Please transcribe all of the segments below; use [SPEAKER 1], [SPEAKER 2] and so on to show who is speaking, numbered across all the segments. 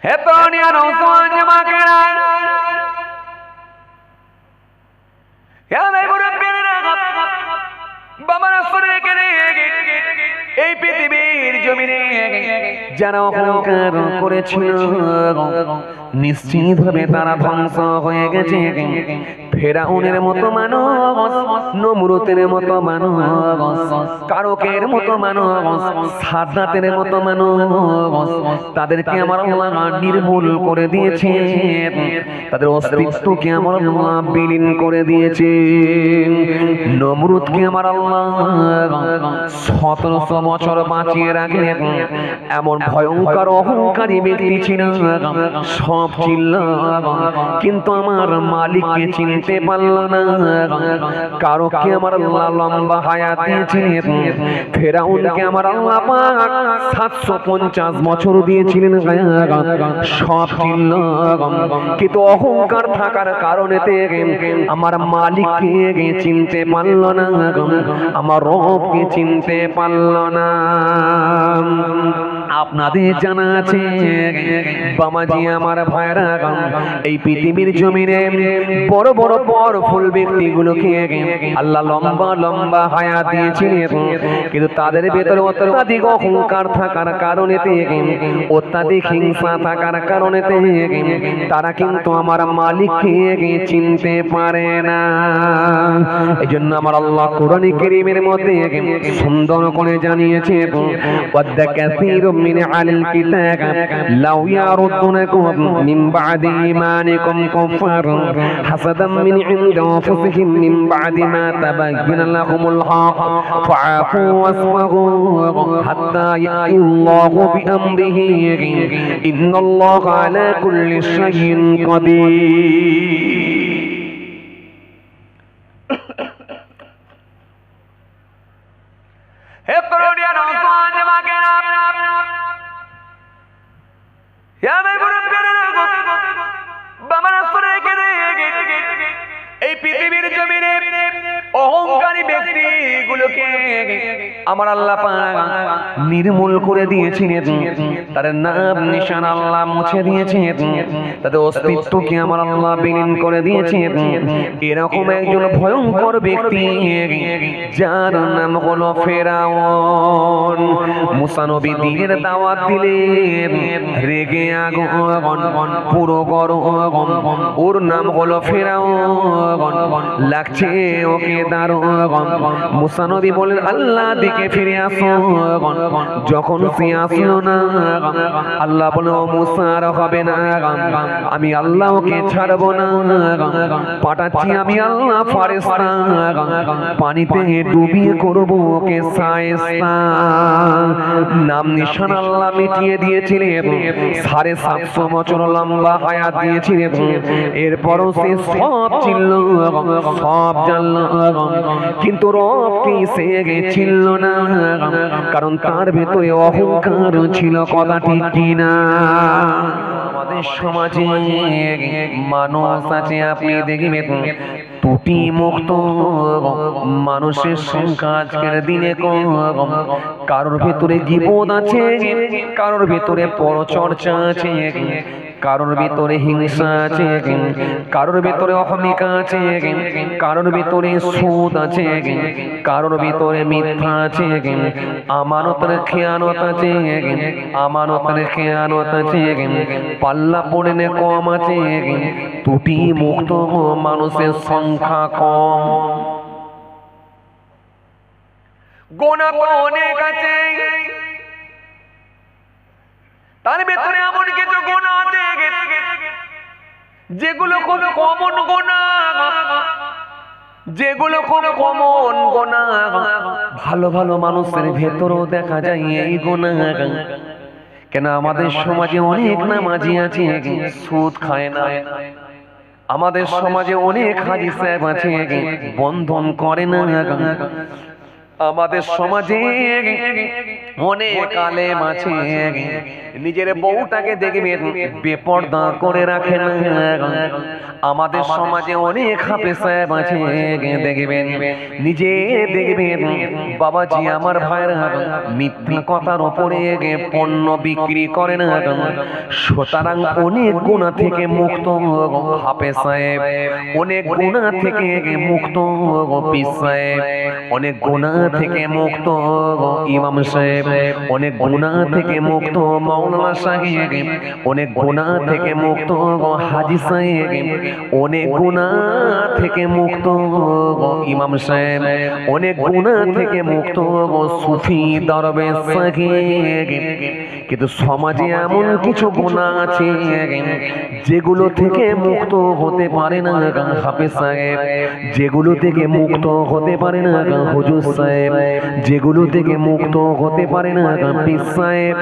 [SPEAKER 1] হে তরুণিয়া নওজোয়ান জামাকেরা, হে ভাই মুরব্বিরা, বাবারা শুনে গেলে এই পৃথিবীর জমিনে যারা অহংকার করেছিল নিশ্চিত ভাবে তারা ধ্বংস হয়ে গেছে। ফেরাউনের মতো মানুষ, নমরুদের মতো মানুষ, কারকের মতো মানুষ, সাদ্দাতের মতো মানুষ, তাদেরকে আমার আল্লাহ নির্মূল করে দিয়েছে। তাদের অস্তিত্বকে আমার আল্লাহ বিলীন করে দিয়েছে। নমরুদকে আমার আল্লাহ 1700 বছর বাঁচিয়ে রাখলেন। এমন ভয়ঙ্কর অহংকারী ব্যক্তি ছিল, সব ছিল, কিন্তু আমার মালিককে চিনতে পারল না। কারোকে আমার আল্লাহ লম্বা হায়াত দিয়েছিলেন। ফেরাউনকে আমার আল্লাহ পাক 750 বছর দিয়েছিলেন, সব ছিল, কিন্তু অহংকার থাকার কারণে আমার মালিককে চিনতে পারল না, আমার রবকে চিনতে পারল না। আপনাদের জানা আছে বামাজি আমার ভাইরা, এই পৃথিবীর জমিনে বড় বড় পাওয়ারফুল ব্যক্তিগুলোকে আল্লাহ লম্বা লম্বা হায়াত দিয়েছিলেন, কিন্তু তাদের ভেতরে অত্যাধিক অহংকার থাকার কারণে, অত্যাধিক হিংসা থাকার কারণে তারা কিন্তু আমার মালিককে চিনতে পারে না। এই জন্য আমার আল্লাহ কোরআন কারীমের মধ্যে সুন্দর করে জানিয়েছে, ওয়াদ্দা কাসীরুম মিন আহলিল কিতাব লাউ ইয়ারুদুনাকুম মিন বাদি ঈমানিকুম কুফারন হাসাদাম মিন ইনদি আনফুসিহিম মিন বাদি মা তাবাyyana লাহুমুল হক ফাআফু ওয়াসফাহু হাত্তা ইয়াতিল্লাহু বিআমরিহি ইন্নাল্লাহা আলা কুল্লি শাইইন কাদির। হে তরুণিয়া নওজোয়ান জামাকেরা, হে ভাই মুরব্বিরা, বাবারা শুনে গেলে এই পৃথিবীর জমিনে অহংকারী ব্যক্তিগুলোকে আমার আল্লাহ পাক নির্মূল করে দিয়েছিলেন। তাদের নাম নিশান আল্লাহ মুছে দিয়েছেন, তাদের অস্তিত্বকে আমার আল্লাহ বিলীন করে দিয়েছেন। এরকম একজন ভয়ঙ্কর ব্যক্তি যার নাম হলো ফেরাউন। মুসা নবী দ্বীনের দাওয়াত দিলেন, রেগে আগুন পুরো গরম, ওর নাম হলো ফেরাউন, লাগছে ওকে দারুণ। মুসা নবী বলেন আল্লাহ দিকে ফিরে আসো। যখন সে আসলো না, আল্লাহ বলে ও মুসা আর হবে না, আমি আল্লাহ ওকে ছাড়বো না, পাঠাচ্ছি আমি আল্লাহ ফেরেশতা, পানিতে ডুবিয়ে করবো ওকে শায়েস্তা। নাম নিশান আল্লাহ মিটিয়ে দিয়েছিলেন, 750 বছর লম্বা হায়াত দিয়েছিলেন। এরপরও সে সব চিনল, সব জানল, কিন্তু রবকে সে চিনল না, কারণ তার ভেতরে অহংকার ছিল। কথা ঠিক কিনা? আমাদের সমাজে মানুষ আছে, আপনি দেখবেন ত্রুটি মুক্ত মানুষের সংখ্যা আজকের দিনে কম। কারোর ভেতরে গীবত আছে, কারোর ভেতরে পরচর্চা আছে, কারোর ভিতরে হিংসা আছে, কারোর ভিতরে অহমিকা আছে, কারোর ভিতরে সুদ আছে, কারোর ভিতরে মিথ্যা আছে, আমানতের খেয়ানত আছে, আমানতের খেয়ানত আছে, পাল্লা পড়ে কম আছে। ত্রুটি মুক্ত মানুষের সংখ্যা কম, গোনা তো অনেক আছে, তার ভেতরে এমন কিছু গুনাহ আছে যেগুলো খুব কমন গুনাহ, যেগুলো খুব কমন গুনাহ। ভালো ভালো মানুষের ভেতরেও দেখা যায় এই গুনাহ। কেন আমাদের সমাজে অনেক নামাজি আছে সুদ খায় না, আমাদের সমাজে অনেক হাজি সাহেব আছে বন্ধন করে না, আমাদের সমাজে অনেক আলেম আছে নিজের বউটাকে দেখবে বেপরদা করে রাখে না। আমাদের সমাজে অনেক হাফেজ সাহেব আছে দেখবেন নিজে দেখবেন বাবাজি আমার ভাইরা মিথ্যা কথার উপরে পণ্য বিক্রি করে না। সুতরাং অনেক গুনাহ থেকে মুক্ত হাফেজ সাহেব, অনেক গুনাহ থেকে মুক্ত পীর সাহেব, অনেক গুনাহ থেকে মুক্ত ইমাম সাহেব, অনেক গুনাহ থেকে মুক্ত মাওলানা সাহেব, অনেক গুনাহ থেকে মুক্ত হাজী সাহেব, অনেক গুনাহ থেকে মুক্ত ইমাম সাহেব, অনেক গুনাহ থেকে মুক্ত সুফি দরবেশ সাহেব। কিন্তু সমাজে এমন কিছু গুনাহ আছে যেগুলো থেকে মুক্ত হতে পারে না হাফেজ সাহেব, যেগুলো থেকে মুক্ত হতে পারে না হুজুর সাহেব, যেগুলো থেকে মুক্ত হতে পারে না পীর সাহেব,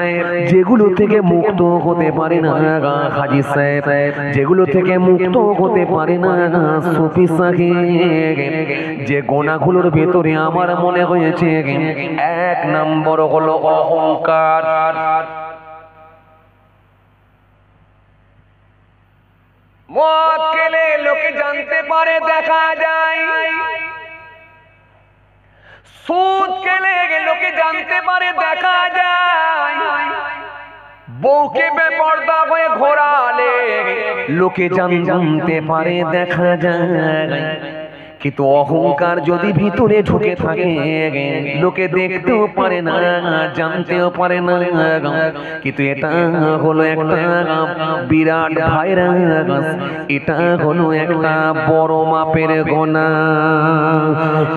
[SPEAKER 1] যেগুলো থেকে মুক্ত হতে পারে না হাজী সাহেব, যেগুলো থেকে মুক্ত হতে পারে না সুফি সাহেব। যে গুনাহগুলোর ভেতরে আমার মনে হয়েছে এক নম্বর হলো অহংকার। মদ খেলে লোকে জানতে পারে দেখা যায়, সুদ খেলে লোকে জানতে পারে দেখা যায়, বউকে বেপরদা হয়ে ঘোরালে লোকে জানতে পারে দেখা যায়। কিন্তু অহংকার যদি ভিতরে ঢুকে থাকে লোকে দেখতেও পারে না, জানতেও পারে না। কিন্তু এটা হলো একটা বিরাট ভাইরাস, এটা হলো একটা বড় মাপের গুনাহ।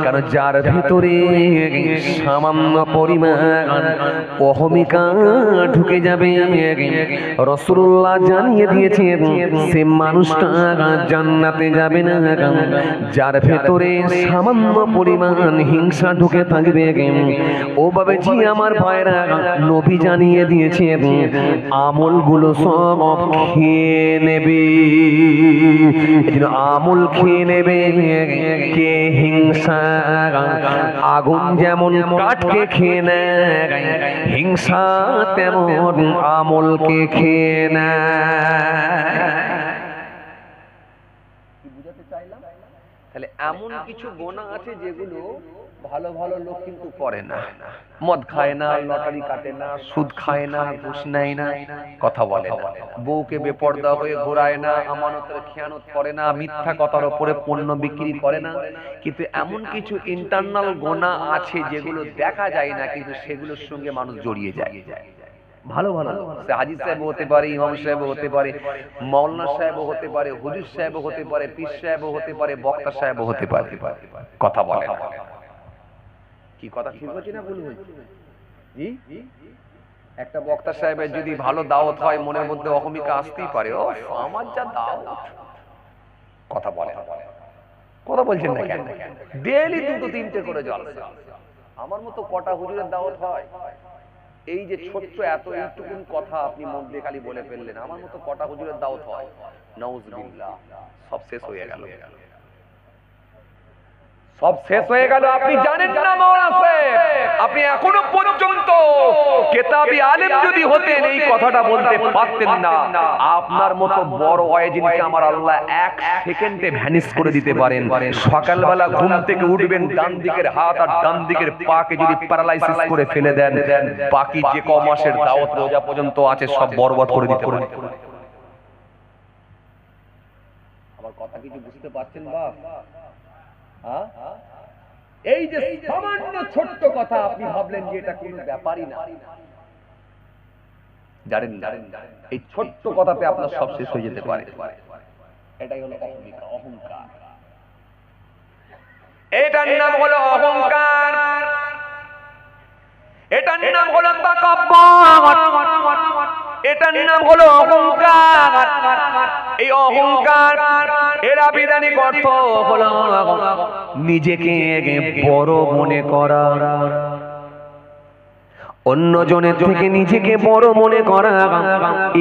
[SPEAKER 1] কারণ যার ভিতরে সামান্য পরিমাণ অহমিকা ঢুকে যাবে রাসূলুল্লাহ জানিয়ে দিয়েছেন সে মানুষটা জান্নাতে যাবে না। যার ভেতরে সামান্য পরিমাণ হিংসা ঢুকে থাকবে ওভাবে জি আমার ভাইরা নবী জানিয়ে দিয়েছেন আমলগুলো সব খেয়ে নেবে। আমল খেয়ে নেবে কে? হিংসা। আগুন যেমন কাঠকে খেয়ে নেয়, হিংসা তেমন আমলকে খেয়ে নেয়। তাহলে এমন কিছু গুনাহ আছে যেগুলো ভালো ভালো লোক কিন্তু করে না। মদ খায় না, লটারি কাটে না, সুদ খায় না, ঘুষ নেয় না, কথা বলে না, বউকে বেপরদা হয়ে ঘোরায় না, আমানতের খেয়ানত করে না, মিথ্যা কথার উপরে পণ্য বিক্রি করে না। কিন্তু এমন কিছু ইন্টারনাল গুনাহ আছে যেগুলো দেখা যায় না কিন্তু সেগুলোর সঙ্গে মানুষ জড়িয়ে যায়। ভালো ভালো সে হাজী সাহেব হতে পারে, ইমাম সাহেব হতে পারে, মাওলানা সাহেব হতে পারে, হুজুর সাহেব হতে পারে, পীর সাহেব হতে পারে, বক্তা সাহেব হতে পারে, কথা বলে কি কথা ঠিক হচ্ছে না ভুল হচ্ছে? জি, একটা বক্তা সাহেবের যদি ভালো দাওয়াত হয় মনের মধ্যে অহমিকা আসতেই পারে, ও আমার যা দাওয়াত, কথা বলে, কথা বলছেন না কেন? ডেইলি দুটো তিনটে করে জলসা। আমার মতো কটা হুজুরের দাওয়াত হয়? এই যে ছোট্ট এত এইটুকুন কথা আপনি মধ্যে খালি বলে ফেললেন, আমার মতো কটা হুজুরের দাওয়াত হয়? নাউজুবিল্লাহ, সব শেষ হয়ে গেল, সব শেষ হয়ে গেল। আপনি জানেন না মাওলানা সাহেব, আপনি এখনো পর্যন্ত কিতাবী আলেম যদি হতেন এই কথাটা বলতে পারতেন না। আপনার মতো বড় ওয়াজিনকে আমার আল্লাহ এক সেকেন্ডে ভ্যানিশ করে দিতে পারেন। সকালবেলা ঘুম থেকে উঠবেন, ডান দিকের হাত আর ডান দিকের পাকে যদি প্যারালাইসিস করে ফেলে দেন, বাকি যে ক মাসের দাওয়াত রোজা পর্যন্ত আছে সব বরবাদ করে দিতে পারেন। আমার কথা কিছু বুঝতে পারছেন বাপ? এই যে সামান্য ছোট্ট কথা আপনি ভাবলেন যে এটা কোনো ব্যাপারই না, জানেন এই ছোট্ট কথাতে আপনার সব শেষ হয়ে যেতে পারে। এটাই হলো অহমিকা, অহংকার। এটার নাম হলো অহংকার, এটার নাম হলো তাকাব্বুর, এটার নাম হলো অহংকার। এই অহংকার এর আবিধানিক অর্থ হলো নিজেকে বড় মনে করা, অন্য জনের থেকে নিজেকে বড় মনে করা,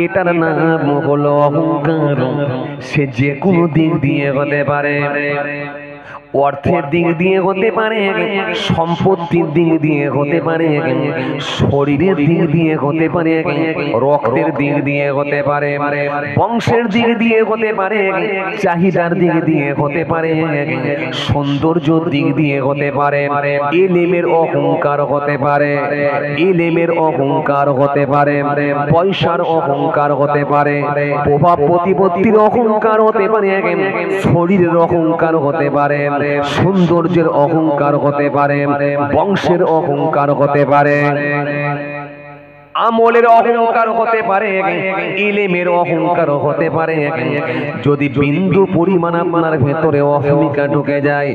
[SPEAKER 1] এটার নাম হলো অহংকার। সে যে কোনো দিক দিয়ে হতে পারে। অর্থের দিক দিয়ে হতে পারে, সম্পত্তির দিক দিয়ে হতে পারে, শরীরের দিক দিয়ে হতে পারে, রক্তের দিক দিয়ে হতে পারে, বংশের দিক দিয়ে হতে পারে, চাহিদার দিক দিয়ে হতে পারে, সৌন্দর্যের দিক দিয়ে হতে পারে, ইলমের অহংকার হতে পারে, ইলমের অহংকার হতে পারে, পয়সার অহংকার হতে পারে, প্রভাব প্রতিপত্তির অহংকার হতে পারে, শরীরের অহংকার হতে পারে, সৌন্দর্যের অহংকার হতে পারে, বংশের অহংকার হতে পারে, আমলের অহংকার হতে পারে, ইলমের অহংকার হতে পারে। যদি বিন্দু পরিমাণ আপনার ভেতরে অহমিকা ঢুকে যায়,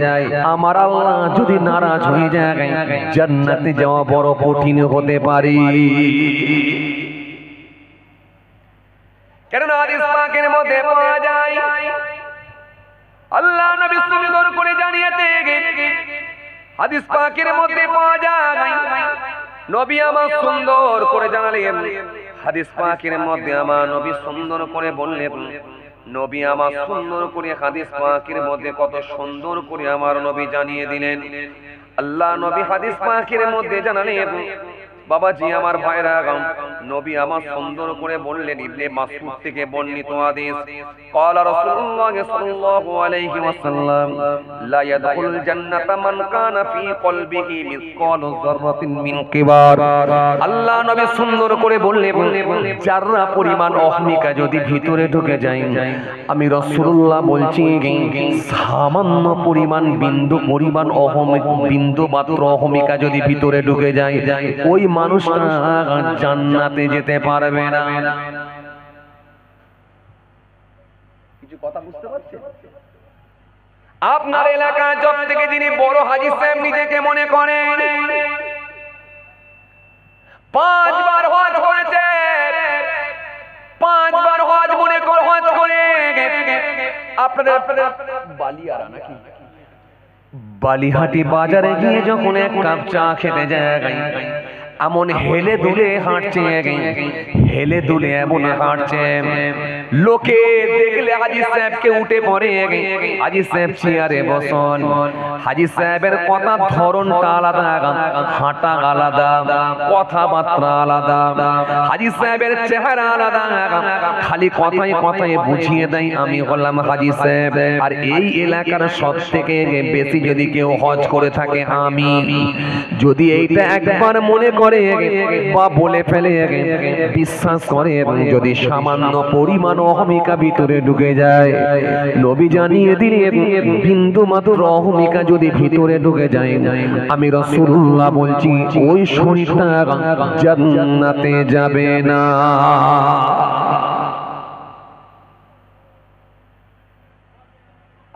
[SPEAKER 1] আমার আল্লাহ যদি নারাজ হয়ে যায়, জান্নাতে যাওয়া বড় কঠিন হতে পারে। কেননা হাদিস পাকের মধ্যে পাওয়া যায়, আল্লাহ নবী সুন্দর করে জানিয়েছে, হাদিস পাকের মধ্যে পাওয়া যায়, নবী আমার সুন্দর করে জানালেন, হাদিস পাকের মধ্যে আমার নবী সুন্দর করে বললেন, নবী আমার সুন্দর করে হাদিস পাকের মধ্যে কত সুন্দর করে আমার নবী জানিয়ে দিলেন। আল্লাহ নবী হাদিস পাকের মধ্যে জানালেন, বাবাজি আমার ভাইরা, নবী আমার সুন্দর করে বললেন, ইবনে মাসউদ থেকে বর্ণিত হাদিস, قال رسول الله صلى الله عليه وسلم لا يدخل الجنة من كان في قلبه مثقال ذرة من كبر। আল্লাহ নবী সুন্দর করে বললেন, যারা পরিমাণ অহমিকা যদি ভিতরে ঢুকে যায়, আমি রাসূলুল্লাহ বলছি, সামান্য পরিমাণ বিন্দু পরিমাণ বিন্দু মাত্র অহমিকা যদি ভিতরে ঢুকে যায়, ওই মানুষটা জান্নাতে যেতে পারবে না। কিছু কথা বুঝতে পারছেন? আপনার এলাকায় সব থেকে যিনি বড় হাজী সাহেব নিজেকে মনে করেন, 5 বার হজ করেছে, 5 বার হজ মনে করে হজ করে আপনাদের বালিয়ারা নাকি বালিহাটি বাজারে গিয়ে যখন এক কাপ চা খেতে যায়, এমন হেলে দুলে হাঁটছে, হেলে দুলে এমন হাঁটছে, লোকে দেখলে হাজী সাহেবকে উঠে পড়ে, হাজী সাহেব চেয়ারে বসন, হাজী সাহেবের কথা ধরনটা আলাদা, হাঁটা আলাদা, কথাবার্তা আলাদা, হাজী সাহেবের চেহারা আলাদা, খালি কথায় কথায় বুঝিয়ে দেয় আমি হলাম হাজী সাহেব। আর এই এলাকার সব থেকে বেশি যদি কেউ হজ করে থাকে আমি, যদি এইটা একবার মনে করে বা বলে ফেলে, বিশ্বাস করে, যদি সামান্য পরিমাণ অহমিকা ভিতরে ঢুকে যায়, নবী জানিয়ে দিলেন, বিন্দু মাত্র অহমিকা যদি ভিতরে ঢুকে যায়, আমি রাসূলুল্লাহ বলছি, ওই শরীরটা জান্নাতে যাবে না।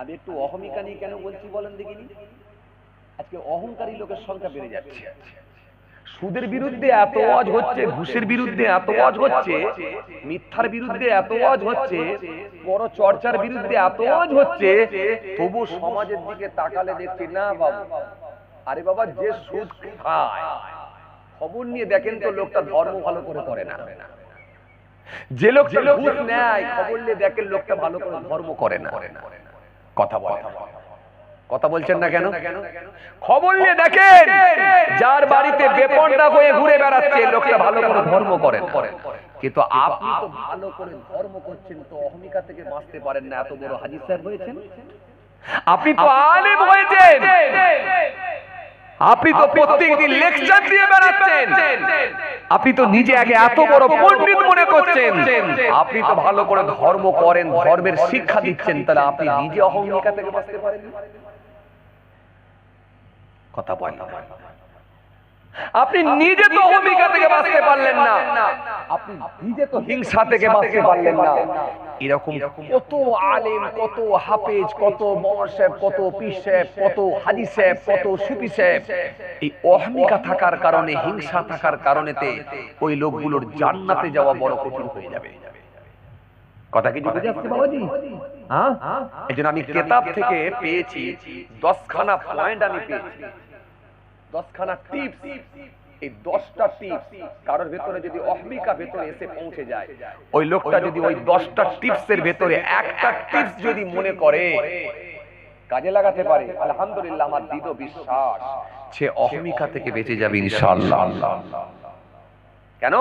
[SPEAKER 1] আমি একটু অহমিকা নিয়ে কেন বলছি বলেন দেখিনি? আজকে অহংকারী লোকের সংখ্যা বেড়ে যাচ্ছে। সুদের বিরুদ্ধে এত ওয়াজ হচ্ছে, ঘুষের বিরুদ্ধে এত ওয়াজ হচ্ছে, মিথ্যার বিরুদ্ধে এত ওয়াজ হচ্ছে, বড় চর্চার বিরুদ্ধে এত ওয়াজ হচ্ছে, তবু সমাজের দিকে তাকালে দেখছি না বাবু, আরে বাবা যে সুদ খায় খবর নিয়ে দেখেন তো লোকটা ধর্ম ভালো করে করে না। যে লোকটা ঘুষ নেয় খবর নিয়ে দেখেন লোকটা ভালো করে ধর্ম করে না। কথা বলে, কথা বলছেন না কেন? খবর নিয়ে দেখেন যার বাড়িতে বেপরদা হয়ে ঘুরে বেড়াচ্ছে লোকটা ভালো করে ধর্ম করে না। কিন্তু আপনি তো ভালো করে ধর্ম করছেন, তো অহমিকা থেকে বাঁচতে পারেন না। এত বড় হাজী সাহেব হয়েছেন, আপনি তো আলেম হয়েছেন, আপনি তো প্রত্যেকদিন লেকচার দিয়ে বেড়াচ্ছেন, আপনি তো নিজে আগে এত বড় পণ্ডিত মনে করছেন, আপনি তো ভালো করে ধর্ম করেন, ধর্মের শিক্ষা দিচ্ছেন, তাহলে আপনি নিজে অহমিকা থেকে বাঁচতে পারেন না। কথা বলেন, আপনি নিজে তো অহমিকা থেকে বাঁচতে পারলেন না, আপনি নিজে তো হিংসা থেকে বাঁচতে পারলেন না। এরকম কত আলেম, কত হাফেজ, কত মওলানা সাহেব, কত পীর সাহেব, কত হাজী সাহেব, কত সুফি সাহেব, এই অহমিকা থাকার কারণে, হিংসা থাকার কারণেতে ওই লোকগুলোর জান্নাতে যাওয়া বড় কঠিন হয়ে যাবে। কথা কি বুঝে আসছে বাবাজি? হ্যাঁ, এইজন্য আমি কিতাব থেকে পেয়েছি 10খানা পয়েন্ট, আমি পেয়েছি 10খানা টিপস। এই 10টা টিপস কারোর ভেতরে যদি অহমিকা ভেতরে এসে পৌঁছে যায়, ওই লোকটা যদি ওই 10টা টিপসের ভেতরে একটা টিপস যদি মনে করে, কাজে লাগাতে পারে, আলহামদুলিল্লাহ আমার দৃঢ় বিশ্বাস সে অহমিকা থেকে বেঁচে যাবে ইনশাআল্লাহ। কেন?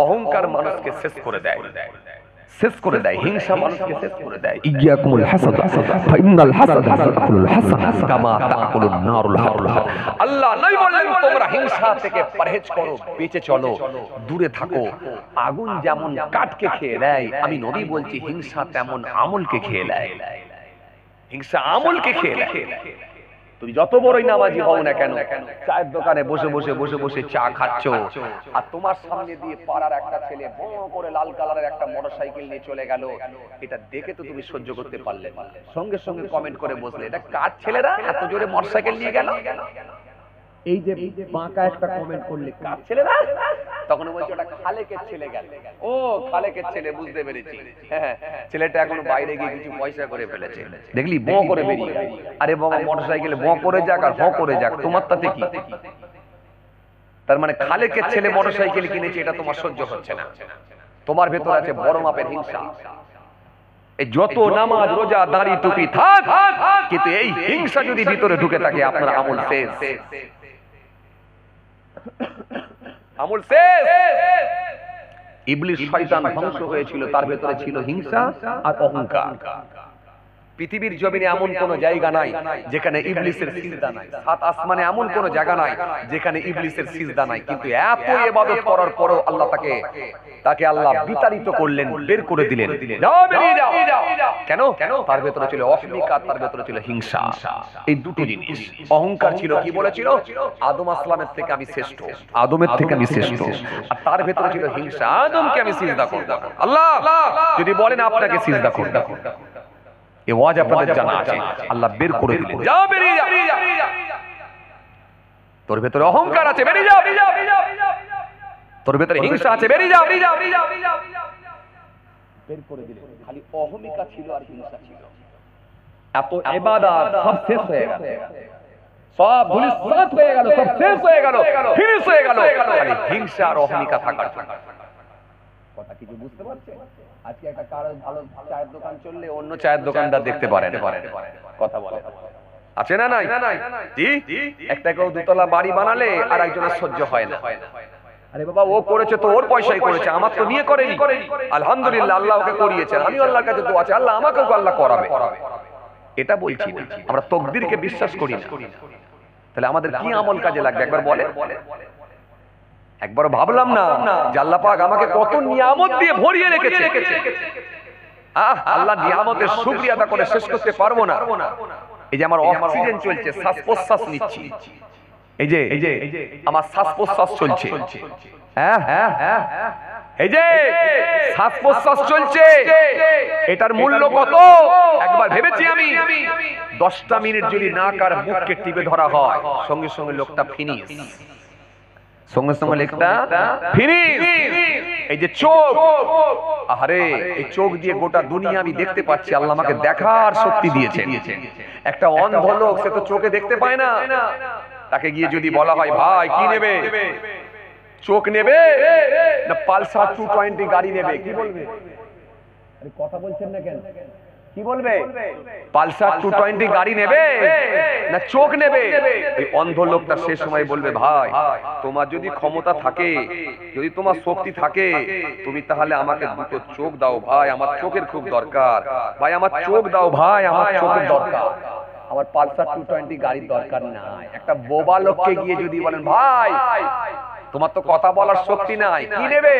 [SPEAKER 1] অহংকার মানুষকে শেষ করে দেয়, শেষ করে দেয়, হিংসা মানুষকে শেষ করে দেয়। ইয়াকুমুল হাসাদ ফাইনাল হাসাদ তাকুলুল হাসান কামা তাকুলুন নারুল হারুল। আল্লাহ নবী বললেন তোমরা হিংসা থেকে পরহেজ করো, বেঁচে চলো, দূরে থাকো। আগুন যেমন কাঠকে খেয়ে দেয়, আমি নবী বলছি হিংসা তেমন আমলকে খেয়ে নেয়। হিংসা আমলকে খেয়ে নেয়। তুমি যত বড়ই নামাজি হও না কেন, চায়ের দোকানে বসে বসে বসে বসে চা খাচ্ছ, আর তোমার সামনে দিয়ে পাড়ার একটা ছেলে বড় করে লাল কালারের একটা মোটরসাইকেল নিয়ে চলে গেল, এটা দেখে তো তুমি সহ্য করতে পারলে না, সঙ্গে সঙ্গে কমেন্ট করে বসলে এটা কার ছেলেরা এত জোরে মোটরসাইকেল নিয়ে গেল। এই যে বাঁকা একটা কমেন্ট করলে কার ছেলেরা, তখন বলছে ওটা খালেকের ছেলে গেল। ও খালেকের ছেলে, বুঝতে পেরেছি, হ্যাঁ ছেলেটা এখন বাইরে গিয়ে কিছু পয়সা করে ফেলেছে, দেখলি ব করে বেরিয়ে। আরে বাবা মোটরসাইকেলে ব করে যাক আর হ করে যাক, তোমার তাতে কি? তার মানে খালেকের ছেলে মোটরসাইকেল কিনেছে, এটা তোমার সহ্য হচ্ছে না, তোমার ভেতর আছে বড় মাপের হিংসা। এই যত নামাজ রোজা দাড়ি টুপি থাক, কিন্তু এই হিংসা যদি ভিতরে ঢুকে থাকে আপনার আমল শেষ, আমল শেষ। ইবলিস শয়তান ধ্বংস হয়েছিল, তার ভেতরে ছিল হিংসা আর অহংকার। পৃথিবীর জমিনে এমন কোন জায়গা নাই যেখানে ইবলিসের সিজদা নাই, সাত আসমানে এমন কোন জায়গা নাই যেখানে ইবলিসের সিজদা নাই, কিন্তু এত ইবাদত করার পরেও আল্লাহ তাকে আল্লাহ বিতাড়িত করলেন, বের করে দিলেন, যাও বেরিয়ে যাও। কেন? তার ভেতরে ছিল অহমিকা, তার ভেতরে ছিল হিংসা। এই দুটো জিনিস। অহংকার ছিল, কি বলেছিল? আদম আসলামের থেকে আমি শ্রেষ্ঠ, আদমের থেকে আমি শ্রেষ্ঠ। আর তার ভেতরে ছিল হিংসা, আদমকে আমি সিজদা করব, আল্লাহ যদি বলেন আপনাকে সিজদা করব। এই ওয়াজ আপনাদের জানা আছে, আল্লাহ বের করে দিলেন, যাও বেরিয়ে যাও। তোর ভেতরে অহংকার আছে, বেরিয়ে যাও। তোর ভেতরে হিংসা আছে, বেরিয়ে যাও। বের করে দিলেন। খালি অহমিকা ছিল আর হিংসা ছিল। এত ইবাদত সব শেষ হয়ে গেল, সব ধুলিসাৎ হয়ে গেল, সব শেষ হয়ে গেল, ফিনিশ হয়ে গেল, খালি হিংসা আর অহমিকা থাকার জন্য। কথা কিছু বুঝতে পারছেন? আজকে একটা কারো ভালো চায়ের দোকান চললে অন্য চায়ের দোকানদার দেখতে পারেন, কথা বলে আছে না নাই? জি, একটা কেউ দোতলা বাড়ি বানালে আর একজনের সহ্য হয় না। আরে বাবা ও করেছে তো ওর পয়সাই করেছে, আমার তো নিয়ে করেনি। আলহামদুলিল্লাহ আল্লাহ ওকে করিয়েছেন, আমি আল্লাহর কাছে দোয়া চাই, আল্লাহ আমাকেও আল্লাহ করাবে। এটা বলছি না, আমরা তাকদীরকে বিশ্বাস করি না। তাহলে আমাদের কি আমল কাজে লাগবে একবার বলেন? একবার ভাবলাম না যে আল্লাহ পাক আমাকে কত নিয়ামত দিয়ে ভরিয়ে রেখেছে। আল্লাহ নিয়ামতের শুকরিয়া আদা করে শেষ করতে পারবো না। এই যে আমার অক্সিজেন চলছে, শ্বাস প্রশ্বাস নিচ্ছি, এই যে আমার শ্বাস প্রশ্বাস চলছে, এই যে শ্বাস প্রশ্বাস চলছে, এটার মূল্য কত একবার ভেবেছি আমি? 10টা মিনিট যদি নাক আর মুখকে টিপে ধরা হয়, সঙ্গে সঙ্গে লোকটা ফিনিশ, সঙ্গে সঙ্গে লেখটা ফিনিশ। এই যে চোখ, আরে এই চোখ দিয়ে গোটা দুনিয়া আমি দেখতে পাচ্ছি, আল্লাহ আমাকে দেখার শক্তি দিয়েছে। একটা অন্ধ লোক, সে তো চোখে দেখতে পায় না, তাকে গিয়ে যদি বলা হয় ভাই কি নেবে, চোখ নেবে না পালসার 220 গাড়ি নেবে, কি বলবে? আরে কথা বলছেন না কেন? কি বলবে? পালসার 220 গাড়ি নেবে না চোখ নেবে? এই অন্ধ লোকটা সে সময় বলবে ভাই তোমার যদি ক্ষমতা থাকে, যদি তোমার শক্তি থাকে, তুমি তাহলে আমাকে দুটো চোখ দাও ভাই, আমার চোখের খুব দরকার, ভাই আমার চোখ দাও ভাই, আমার চোখের দরকার, আমার পালসার 220 গাড়ির দরকার নাই। একটা বোবা লোককে গিয়ে যদি বলেন ভাই তোমার তো কথা বলার শক্তি নাই, কি নেবে?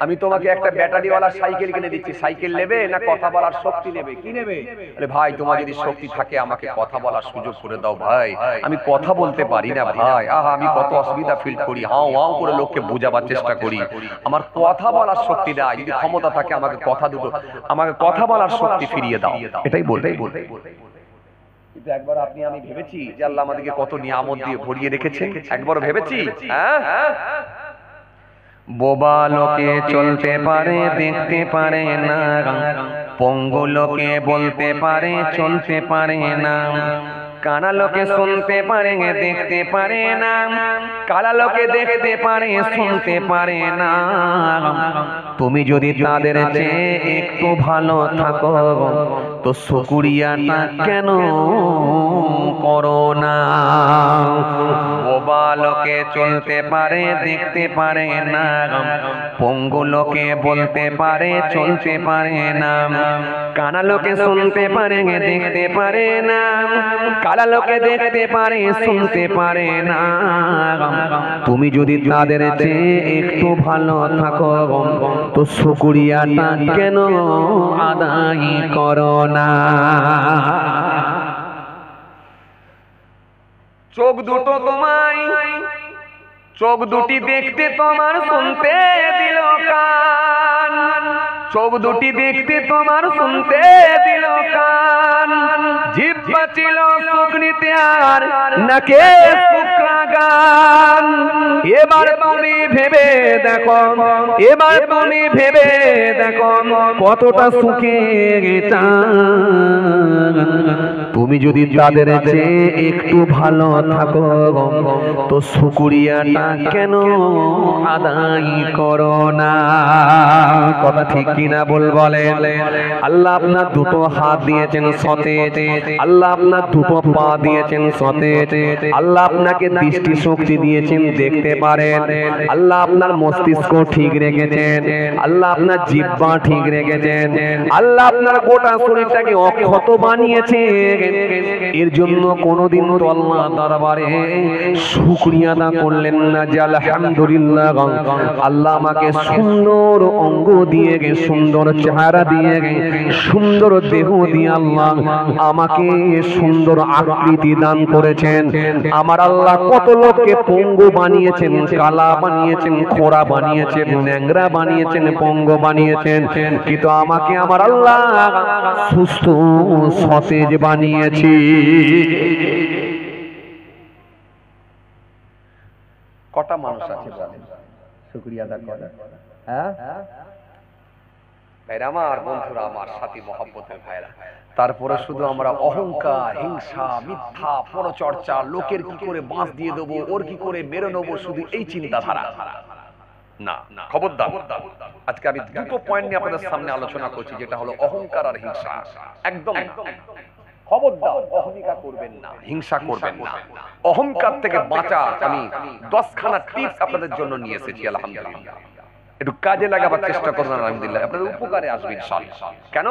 [SPEAKER 1] আমি তোমাকে একটা ব্যাটারিওয়ালা সাইকেল কিনে দিচ্ছি, সাইকেল নেবে না কথা বলার শক্তি নেবে, কি নেবে? আরে ভাই তোমার যদি শক্তি থাকে আমাকে কথা বলার সুযোগ করে দাও ভাই, আমি কথা বলতে পারি না ভাই, আমি কত অসুবিধা ফিল করি, হাও হাও করে লোককে বোঝাবার চেষ্টা করি, আমার কথা বলার শক্তি নাই, যদি ক্ষমতা থাকে আমাকে কথা বলার শক্তি ফিরিয়ে দাও, এটাই বলতে। কিন্তু একবার আপনি আমি ভেবেছি যে আল্লাহ আমাদেরকে কত নিয়ামত দিয়ে ভরিয়ে রেখেছে? একবার ভেবেছি? বোবা লোকে চলতে পারে, দেখতে পারে না, পঙ্গু লোকে বলতে পারে, চলতে পারে না, কানা লোকে শুনতে পারে, দেখতে পারে না, কালা লোকে দেখতে পারে, শুনতে পারে না। তুমি যদি তাদের চেয়ে একটু ভালো থাকো, তো শুকরিয়াটা কেন করো না? বোবা লোকে চলতে পারে দেখতে পারে না, পঙ্গু লোকে বলতে পারে চলতে পারে না, কানা লোকে শুনতে পারে দেখতে পারে না, কালা লোকে দেখতে পারে শুনতে পারে না। তুমি যদি তাদের চেয়ে একটু ভালো থাকো তো শুকরিয়াটা কেন আদায় করো না? চোখ দুটো তোমায়, চোখ দুটি দেখতে তোমার শুনতে দিল কান, চোখ দুটি দেখতে তোমার শুনতে দিল কান, জিহ্বা ছিল সুখ নিতে আর নাকে শুক্রাগান। এবার তুমি ভেবে দেখো, এবার তুমি ভেবে দেখো কতটা সুখে চান। তুমি যদি তাদের চেয়ে একটু ভালো থাকো তো শুকরিয়াটা কেন আদায় করো না? কথা ঠিক কিনা বল বলেন? আল্লাহ আপনার দুটো হাত দিয়েছেন সতেজ, আল্লাহ আপনার দুটো পা দিয়েছেন সতেজ, আল্লাহ আপনাকে দৃষ্টি শক্তি দিয়েছেন দেখতে পারেন, আল্লাহ আপনার মস্তিষ্ক ঠিক রেখেছেন, আল্লাহ আপনার জিহ্বা ঠিক রেখেছেন, আল্লাহ আপনার গোটা শরীরটাকে অক্ষত বানিয়েছেন। এর জন্য কোনদিন তো আল্লাহ দরবারে শুকরিয়া আদা করলেন না যে আলহামদুলিল্লাহ আল্লাহ আমাকে সুন্দর অঙ্গ দিয়ে, সুন্দর চেহারা দিয়ে, সুন্দর দেহ দিয়ে আল্লাহ আমাকে সুন্দর আকৃতি দান করেছেন। আমার আল্লাহ কত লোককে পঙ্গু বানিয়েছেন, কালা বানিয়েছেন, খোড়া বানিয়েছেন, ন্যাংরা বানিয়েছেন, পঙ্গু বানিয়েছেন, কিন্তু আমাকে আমার আল্লাহ সুস্থ সতেজ বানিয়েছি। কটা মানুষ আছে শুকরিয়া আদা করে? হ্যাঁ ভাইরা আমার, বন্ধুরা আমার, সাথী মহব্বতের ভাইরা, তারপরে শুধু আমরা অহংকার, হিংসা, মিথ্যা, পরচর্চা, লোকের কি করে বাঁশ দিয়ে দেবো, ওর কি করে মেরে নেবো, শুধু এই চিন্তাধারা না। খবরদার, আজকে আমি দুটো পয়েন্ট নিয়ে আপনাদের সামনে আলোচনা করছি, যেটা হলো অহংকার আর হিংসা। একদম খবরদার, অহমিকা করবেন না, হিংসা করবেন না। অহংকার থেকে বাঁচার আমি 10খানা টিপস আপনাদের জন্য নিয়ে এসেছি। আলহামদুলিল্লাহ, একটু কাজে লাগাবার চেষ্টা করবেন, আলহামদুলিল্লাহ আপনাদের উপকারে আসবে ইনশাআল্লাহ। কেন?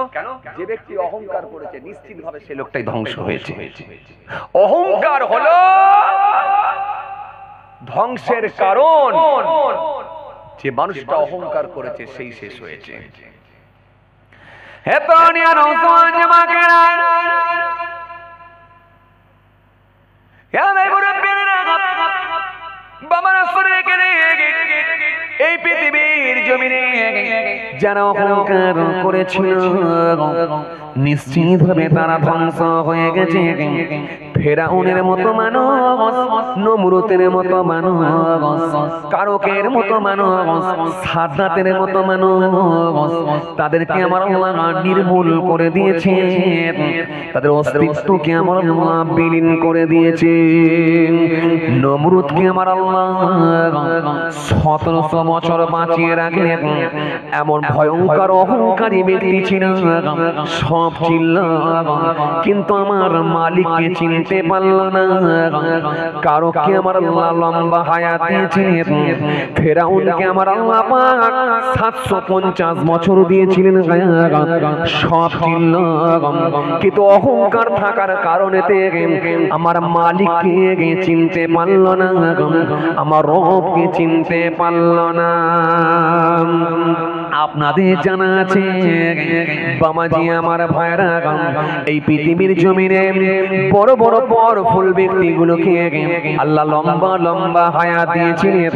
[SPEAKER 1] যে ব্যক্তি অহংকার করেছে নিশ্চিতভাবে সেই লোকটাই ধ্বংস হয়েছে। অহংকার হলো ধ্বংসের কারণ। যে মানুষটা অহংকার করেছে সেই শেষ হয়েছে। হে প্রাণীর নওজওয়ান জামাকেরা, হে ভাই মুরব্বিরা, বাবারা শুনে গেলে এই পৃথিবীর জমিনে যারা অহংকার করেছিল নিশ্চিতভাবে তারা ধ্বংস হয়ে গেছে। ফেরাউনের মতো মানুষ, নমরুদের মতো মানুষ, কারকের মতো মানুষ, সাদ্দাতের মতো মানুষ, তাদেরকে আমার আল্লাহ নির্মূল করে দিয়েছে, তাদের অস্তিত্বকে আমার আল্লাহ বিলীন করে দিয়েছে। নমরুদকে আমার আল্লাহ 1700 বছর বাঁচিয়ে রাখলেন। এমন ভয়ঙ্কর অহংকারী ব্যক্তি ছিল, সব ছিল, কিন্তু আমার মালিককে চিনতে পারল না। কারোকে আমার আল্লাহ লম্বা হায়াত দিয়েছিলেন, ফেরাউনকে আমার আল্লাহ পাক 750 বছর দিয়েছিলেন, সব ছিল, কিন্তু অহংকার থাকার কারণে আমার মালিককে চিনতে পারল না, আমার রবকে চিনতে পারল না। আপনাদের জানা আছে বামাজি আমার ভাইরা, এই পৃথিবীর জমিনে বড় বড় পাওয়ারফুল ব্যক্তিগুলোকে আল্লাহ লম্বা লম্বা হায়াত দিয়েছিলেন,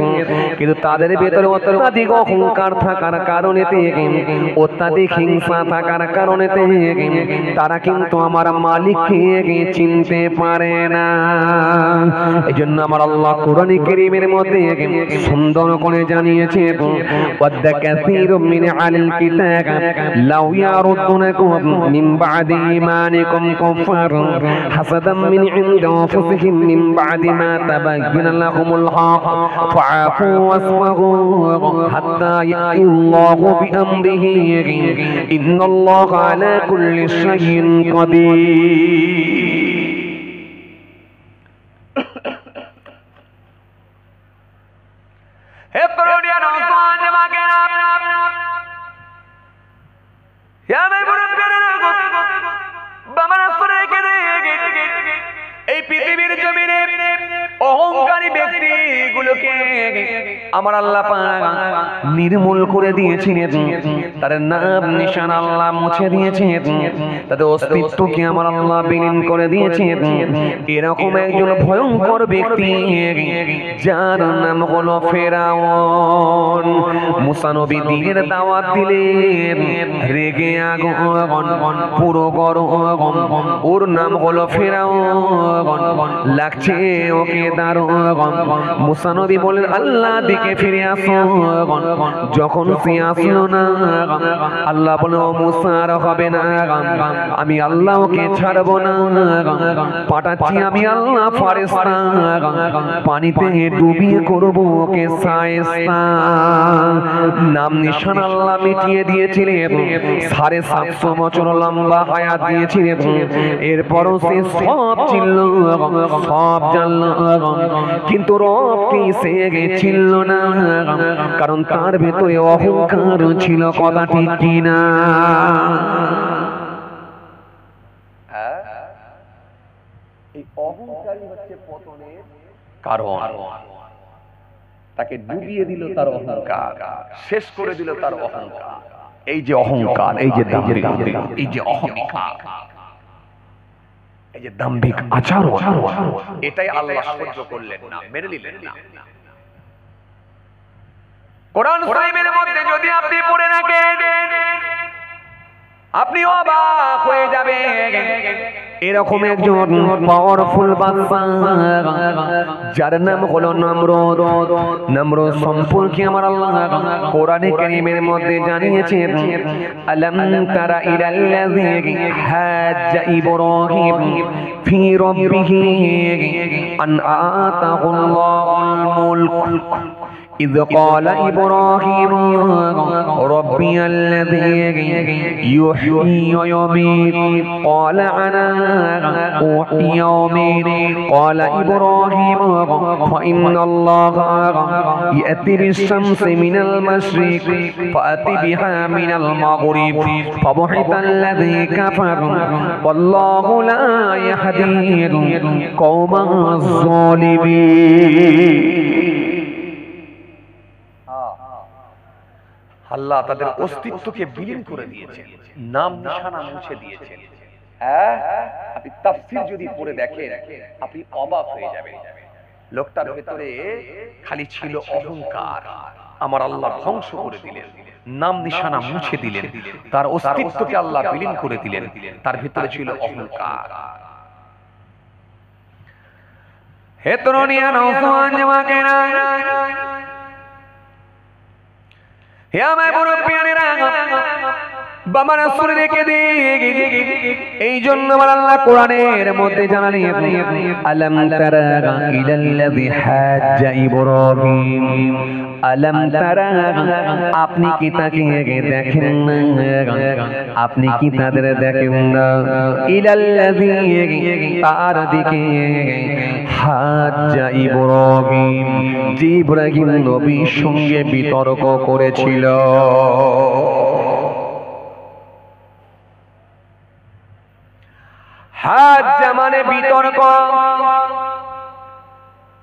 [SPEAKER 1] কিন্তু তাদের ভেতরে অত্যাধিক অহংকার থাকার কারণে, অত্যাধিক হিংসা থাকার কারণে তারা কিন্তু আমার মালিককে চিনতে পারে না। এই জন্য আমার আল্লাহ কোরআন কারীমের মধ্যে সুন্দর করে জানিয়েছে, ওয়াদ্দা কাসীরুম من أهل الكتاب لو يردونكم من بعد إيمانكم كفارا حسدا من عند أنفسهم من بعد ما تبين لهم الحق فاعفوا واصفحوا حتى يأتي الله بأمره إن الله على كل شيء قدير এই পৃথিবীর জমিনে অহংকারী ব্যক্তিগুলোকে আমার আল্লাহ পাক নির্মূল করে দিয়েছেন, তার নাম নিশান আল্লাহ মুছে দিয়েছেন, তাদের অস্তিত্বকে আমার আল্লাহ বিলীন করে দিয়েছেন। এরকম একজন ভয়ঙ্কর ব্যক্তি যার নাম হলো ফেরাউন। মুসা নবী দ্বীনের দাওয়াত দিলেন, রেগে আগুন পুরো গরম, ওর নাম হলো ফেরাউন, লাগছে ওকে দারুণ। মুসা নবী বলেন আল্লাহ দিকে ফিরে আসো। যখন সে আসলো না, আল্লাহ বলে ও মুসা আর হবে না, আমি আল্লাহ ওকে ছাড়বো না, পাঠাচ্ছি আমি আল্লাহ ফারেস্তা, পানিতে ডুবিয়ে করবো ওকে সায়েস্তা। নাম নিশান আল্লাহ মিটিয়ে দিয়েছিলেন, 750 বছর লম্বা হায়াত দিয়েছিলেন। এরপরও সে সব ছিল, সব জানলো, কিন্তু রবকে সে ছিল না, কারণ তার ভেতরে অহংকার ছিল। কথা ঠিক কিনা? এই অহংকারই হচ্ছে পতনের কারণ। তাকে ডুবিয়ে দিল তার অহংকার, শেষ করে দিল তার অহংকার। এই যে অহংকার, এই যে দাম্ভিক, এই যে অহংকার, এই যে দাম্ভিক আচরণ, এটাই আল্লাহ সহ্য করলেন না, মেনে নিলেন না। কোরআন শরীফের মধ্যে যদি আপনি পড়ে রাখেন, আপনি অবাক হয়ে যাবেন। এরকম একজন পাওয়ারফুল বাদশা যার নাম হলো নমরুদ। নমরুদ সম্পর্কে আমার আল্লাহ কোরআনে কারীমের মধ্যে জানিয়েছেন, আলাম তারা ইলাল্লাযী হাজ্জা ইব্রাহিম ফি রাব্বিহি আন আতাহুল্লাহুল মুলক إذ قال إبراهيم ربي الذي يحيي ويميت قال أنا أحيي وأميت قال إبراهيم فإن الله يأتي بالشمس من المشرق فأت بها من المغرب فبهت الذي كفر والله لا يهدي القوم الظالمين। আল্লাহ তাদের অস্তিত্বকে বিলীন করে দিয়েছেন, নাম নিশানা মুছে দিয়েছেন। আপনি তাফসীর যদি পড়ে দেখেন, আপনি অবাক হয়ে যাবেন। লোকটার ভেতরে খালি ছিল অহংকার, আমার আল্লাহ ধ্বংস করে দিলেন, নাম নিশানা মুছে দিলেন, তার অস্তিত্বকে আল্লাহ বিলীন করে দিলেন। তার ভেতরে ছিল অহংকার। হে তরুণিয়া নওজোয়ান জামাকেরা, হে আমার মুরব্বিয়ানেরা, বাবা রাসূল রেখে দিয়ে এই জন্য আমার আল্লাহ কোরআনের মধ্যে জানালেন, আলাম তারা ইলাল্লাযী হাজ্জা ইব্রাহিম। আলাম তারা, আপনি কি তাকে দেখেন না? আপনি কি তাদের দেখেন না? ইলাল্লাযী, তার দিকে, হাজ্জা ইব্রাহিম, যে ইব্রাহিম নবীর সঙ্গে বিতর্ক করেছিল। হাজ্জা মানে বিতর্ক,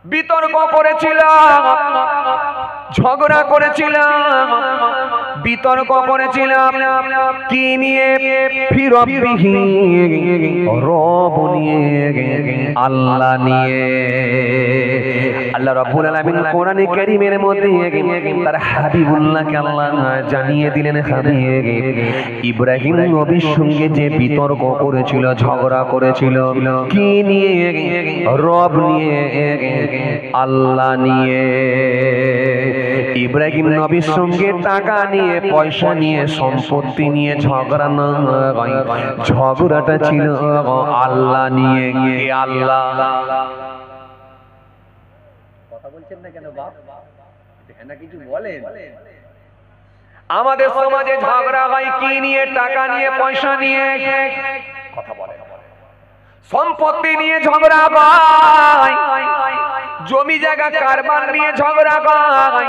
[SPEAKER 1] বিতর্ক করেছিল, ঝগড়া করেছিল, বিতর্ক করেছিলাম কি নিয়ে? ফিরবিহি, রব নিয়ে, আল্লাহ নিয়ে। আল্লাহ রাব্বুল আলামিন কোরআনে কারীমের মধ্যে তার হাবিবুল্লাহকে আল্লাহ জানিয়ে দিলেন, হাবিব ইব্রাহিম নবীর সঙ্গে যে বিতর্ক করেছিল, ঝগড়া করেছিল, কি নিয়ে? রব নিয়ে, আল্লাহ নিয়ে। ইব্রাহিম নবীর সঙ্গে টাকা নিয়ে পয়সা নিয়ে সম্পত্তি নিয়ে ঝগড়া না, ঝগড়াটা ছিল আল্লাহ নিয়ে। আল্লাহ কথা বলছেন না কেন বাপ? না কিছু বলেন। আমাদের সমাজে ঝগড়া হয় কি নিয়ে? টাকা নিয়ে, পয়সা নিয়ে, কথা বলেন, সম্পত্তি নিয়ে ঝগড়া হয়, জমি জায়গা কারবার নিয়ে ঝগড়া হয়,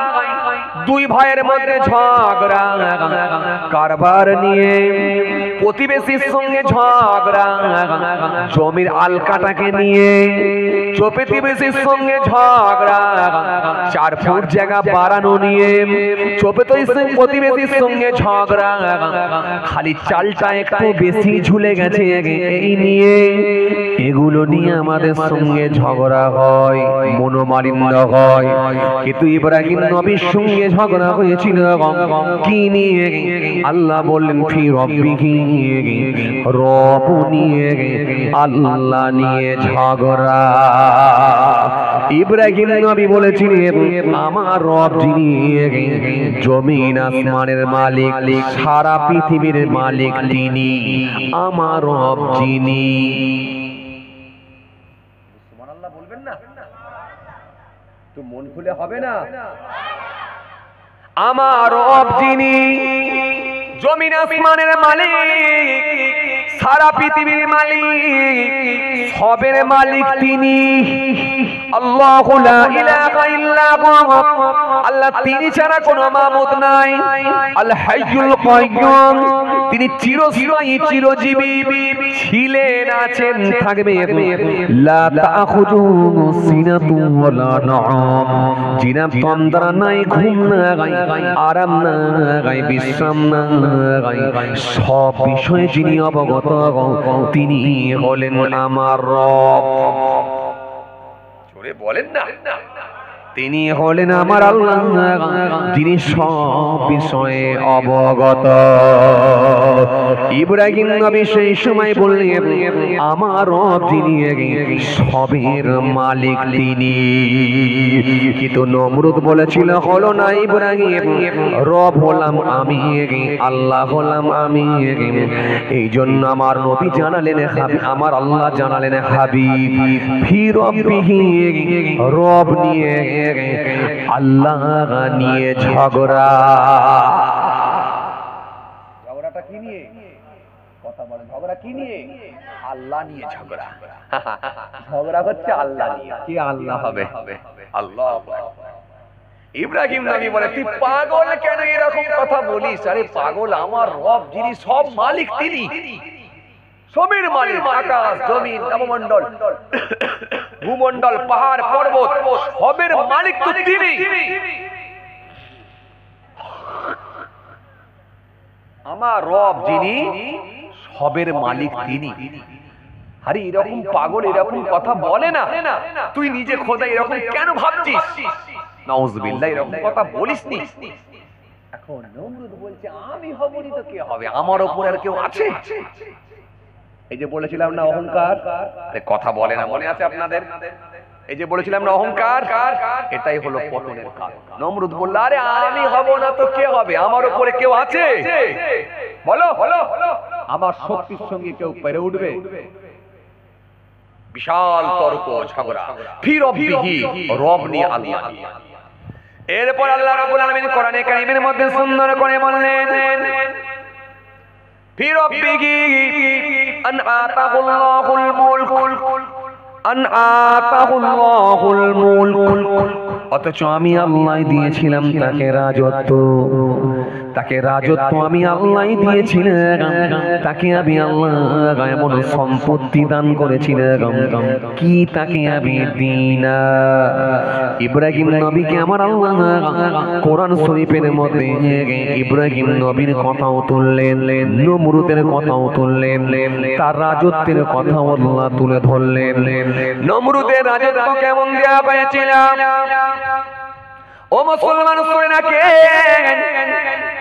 [SPEAKER 1] দুই ভাইয়ের মধ্যে ঝগড়া কারবার নিয়ে, প্রতিবেশীর সঙ্গে ঝগড়া জমির আলকাটাকে নিয়ে, প্রতিবেশীর সঙ্গে ঝগড়া 4 ফুট জায়গা বাড়ানো নিয়ে, প্রতিবেশীর সঙ্গে ঝগড়া খালি চালটা একটু বেশি ঝুলে গেছে এই নিয়ে, এগুলো নিয়ে আমাদের সঙ্গে ঝগড়া হয়, মনোমালিন্য হয়। কিন্তু ইব্রাহিম নবীর সঙ্গে ঝগড়া হয়েছিল কি নিয়ে? আল্লাহ বললেন ফি রব্বিহি, রব নিয়ে, আল্লাহ নিয়ে ঝগড়া। ইব্রাহিম নবী বলেছিলেন আমার রব যিনি জমিন আসমানের মালিক, সারা পৃথিবীর মালিক তিনি, আমার রব যিনি। সুবহানাল্লাহ বলবেন না তো মন খুলে হবে না? আমার রব যিনি জমিন আসমানের মালিক, সারা পৃথিবীর মালিক, সবের মালিক তিনি। আল্লাহু লা ইলাহা ইল্লা হু, আল্লাহ তিনি ছাড়া কোনো মাবুদ নাই। আল হাইয়ুল কাইয়্যুম, তিনি চিরস্থায়ী চিরজীবী, ছিলেন, আছেন, থাকবেন। লা তাখুযুহু সিনাতু ওয়ালা নাওম, জিনা তন্দ্রা নাই, ঘুম নাই, আরাম নাই, বিশ্রাম নাই, সব বিষয়ে যিনি অবগত তিনি হলেন আমার রব। জোরে বলেন না, তিনি হলেন আমার আল্লাহ, যিনি সব বিষয়ে অবগত। ইব্রাহিম নবী সেই সময় বললেন আমার রব যিনি সবের মালিক তিনি। কিন্তু নমরুদ বলেছিল হলো না ইব্রাহিম, রব হলাম আমি, আল্লাহ হলাম আমি। এই জন্য আমার নবী জানালেন, আমার আল্লাহ জানালেন হাবিব ফি রব্বিহি, রব নিয়ে, আল্লাহ নিয়ে ঝগড়া। ঝগড়াটা কি নিয়ে? কথা বলেন, ঝগড়া কি নিয়ে? আল্লাহ নিয়ে ঝগড়া। ঝগড়া হচ্ছে আল্লাহ নিয়ে। কি আল্লাহ হবে? আল্লাহ। ইব্রাহিম নবী বলে তুই পাগল কেন এরকম কথা বলিস? আরে পাগল, আমার রব যিনি সব মালিক তিনি, সবের মালিক, আকাশ জমিন নবমণ্ডল ভূমণ্ডল পাহাড় পর্বত সবের মালিক তো তিনি। আমার রব যিনি সবের মালিক তিনি। আরে এরকম পাগল এরকম কথা বলে না, তুই নিজে খোদা এরকম কেন ভাবছিস? নাউজুবিল্লাহ, এরকম কথা বলিসনি। এখন নমরুদ বলছে আমি হবনি তো কে হবে? আমার উপর আর কেউ আছে? এই যে বলেছিলাম না অহংকার, কথা বলে না, মনে আছে আপনাদের? এই যে বলেছিলাম না অহংকার, এটাই হলো পতনের কারণ। নমরুদ বলল আরে আমি হব না তো কে হবে? আমার উপরে কেউ আছে? বলো, আমার শক্তির সঙ্গে কেউ পেরে উঠবে? বিশাল তর্ক ঝগড়া। ফি রব্বিহি, রব নিয়ে, আল্লাহ। এরপর আল্লাহ রাব্বুল আলামিন কোরআনে কারীমের মধ্যে সুন্দর করে বললেন ফি রব্বিহি আন আতাহুল্লাহুল মুলক, আন আতাহুল্লাহুল মুলক। অথচ আমি আল্লাহ দিয়েছিলাম তাকে রাজত্ব, তাকে রাজত্ব আমি আল্লাহ দিয়েছিলাম, তাকে আমি আল্লাহ এমন সম্পত্তি দান করেছিলাম কি তাকে আমি দিই না। ইব্রাহিম নবীকে আমার আল্লাহ কোরআন শরীফের মধ্যে ইব্রাহিম নবীর কথাও তুললেন, নমরুদের কথাও তুললেন, তার রাজত্বের কথাও আল্লাহ তুলে ধরলেন। নমরুদের রাজত্ব কেমন দেয়া হয়েছিল? ও মুসলমান শুনে রাখেন,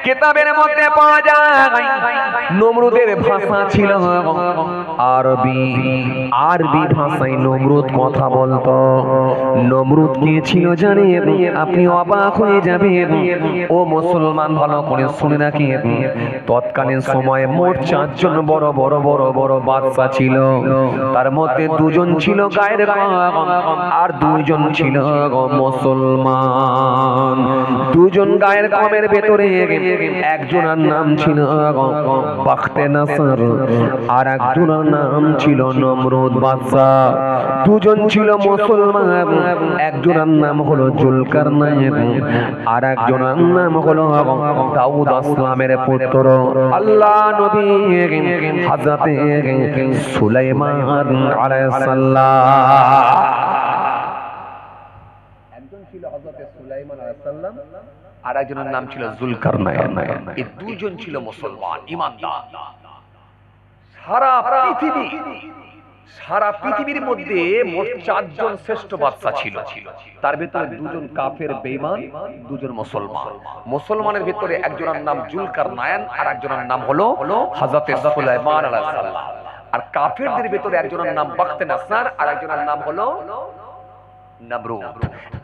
[SPEAKER 1] কিতাবের মধ্যে পাওয়া যায় নমরুদের ভাষা ছিল আরবি। আরবি ভাষায় নমরুদ কথা বলতো। নমরুদ কে ছিল জানেন? আপনি অবাক হয়ে যাবেন। ও মুসলমান ভালো করে শুনে রাখেন, তৎকালীন সময়ে মোট 4 জন বড় বড় বড় বড় বাদশা ছিল। তার মধ্যে 2 জন ছিল গায়ের কম আর 2 জন ছিল মুসলমান। 2 জন গায়ের কমের ভেতরে একজনের নাম ছিল বাখতে নাসর আর একজনের নাম ছিল নমরুদ বাদশা। 2 জন ছিল মুসলমান, একজনের নাম হলো জুলকারনাইন আর একজনের নাম হলো দাউদ আসলামের পুত্র আল্লাহ নবী হযরত সুলাইমান আলাইহিস সালাম। একজন ছিল হযরত সুলাইমান আলাইহিস সালাম আর একজনের নাম ছিল জুলকারনাইন। এই 2 জন ছিল মুসলমান ঈমানদার। সারা পৃথিবীর মধ্যে মোট 4 জন শ্রেষ্ঠ বাদশা ছিল। তার ভিতরে 2 জন কাফের বেঈমান, 2 জন মুসলমান। মুসলমানের ভিতরে একজনের নাম জুলকারনাইন আর একজনের নাম হলো হযরত সুলাইমান আলাইহিস সালাম। আর কাফেরদের ভিতরে একজনের নাম বাখতে নাসর আর একজনের নাম হলো নমরুদ।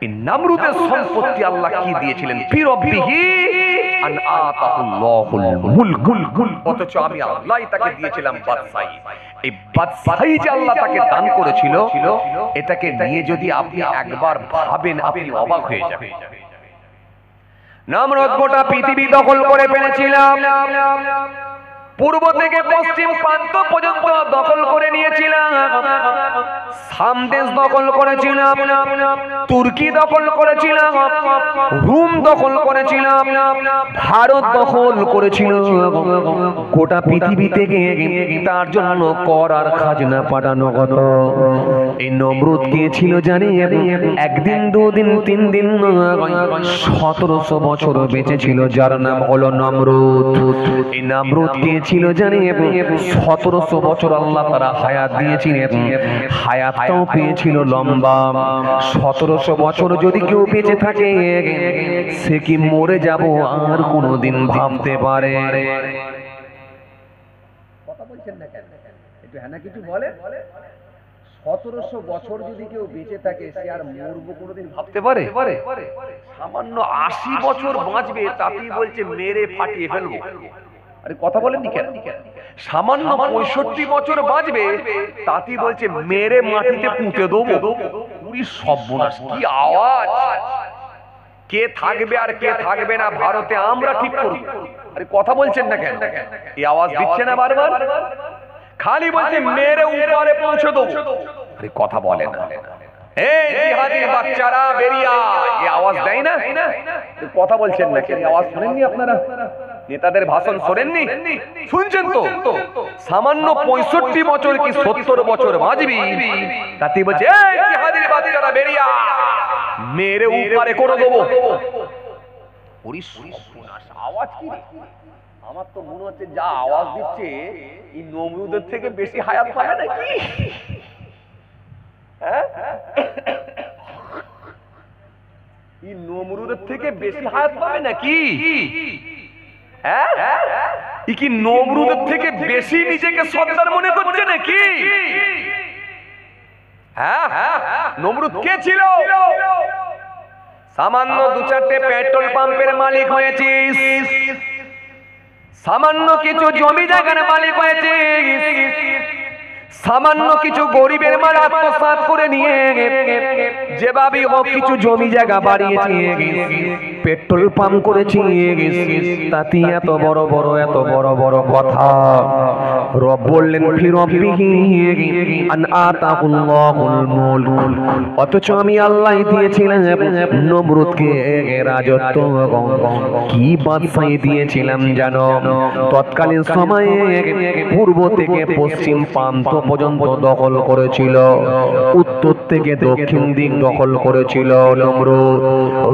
[SPEAKER 1] এই নমরুদের সম্পত্তি আল্লাহ কি দিয়েছিলেন? ফি রাব্বিহি আন আতাহুল্লাহুল মুলক। অথচ আমি আল্লাহই তাকে দিয়েছিলাম বাদশাহী। এই বাদশাহী যে আল্লাহ তাকে দান করেছিল, এটাকে নিয়ে যদি আপনি একবার ভাবেন আপনি অবাক হয়ে যাবেন। নমরুদ গোটা পৃথিবী দখল করে ফেলেছিলাম। পূর্ব থেকে পশ্চিম প্রান্ত পর্যন্ত দখল করে নিয়েছিলাম। শাম দেশ দখল করেছিলাম, তুর্কি দখল করেছিলাম, রোম দখল করেছিলাম, ভারত দখল করেছিল। গোটা পৃথিবী থেকে তার জন্য কর আর খাজনা পাঠানো হতো। এই নমরুদ কে ছিল জানি? 1 দিন 2 দিন 3 দিন 1700 বছর বেঁচে ছিল, যার নাম হলো নমরুদ। এই নমরুদ কে ছিল জানি? 1700 বছর আল্লাহ তারা হায়াত দিয়েছিলেন। হায়াতটাও পেয়েছিল লম্বা। 1700 বছর যদি কেউ বেঁচে থাকে, সে কি মরে যাব আর কোনোদিন ভাবতে পারে? কথা বলছেন না কেন? একটু হ্যাঁ না কিছু বলে। 1700 বছর যদি কেউ বেঁচে থাকে, সে আর মরবো কোনোদিন ভাবতে পারে? সামান্য 80 বছর বাঁচবে, তাতেই বলছে মেরে ফাটিয়ে ফেলবো। আরে কথা বলেননি কেন? সামান্য 65 বছর বাঁচবে, তাতেই বলছে মেরে মাটিতে পুঁতে দেবো। পুরি সর্বনাশ! কি আওয়াজ! কে থাকবে আর কে থাকবে না ভারতে আমরা ঠিক করব। আরে কথা বলছেন না কেন? এই আওয়াজ দিচ্ছে না বারবার? খালি বলছে মেরে উপরে পৌঁছে দেবো। আরে কথা বলে না। এই জিহাদি বাচ্চারা বেরিয়ে আয়, এই আওয়াজ দেয় না? কথা বলছেন না কেন? আওয়াজ শুনেননি আপনারা? নেতাদের ভাষণ শোনেননি? শুনছেন তো? সামান্য 65 বছর কি 70 বছর বাঁচবি, তাতে বলছে এই জিহাদির বাচ্চারা বেরিয়ে আয়, মেরে উপরে করে দেবো। ওরে সর্বনাশ! আওয়াজ কি রে? আমার তো মনে হচ্ছে যা আওয়াজ দিচ্ছে, এই নমরুদের থেকে বেশি হায়াত পাবে নাকি? হ্যাঁ, এই নমরুদের থেকে বেশি হায়াত পাবে নাকি? হ্যাঁ, এই কি নমরুদের থেকে বেশি নিজেকে সর্দার মনে করছে নাকি? হ্যাঁ, নমরুদ কে ছিল? সামান্য 2-4টে পেট্রোল পাম্পের মালিক হয়েছিস, সামান্য কিছু জমি জায়গার মালিক হয়েছিস, সামান্য কিছু গরিবের মাল আত্মসাৎ করে নিয়ে যেভাবে হোক কিছু জমি জায়গা বাড়িয়েছি, পেট্রোল পাম্প করেছি, তাতে এত বড় বড় কথা। রব বললেন ফি রাব্বিহি আন আতাহুল্লাহুল মুলক। অথচ আমি আল্লাহ দিয়েছিলাম নমরুদকে রাজত্ব। কি বাদশাহী দিয়েছিলাম জানো? তৎকালীন সময়ে পূর্ব থেকে পশ্চিম প্রান্ত পর্যন্ত দখল করেছিল, উত্তর থেকে দক্ষিণ দিক দখল করেছিল নমরুদ।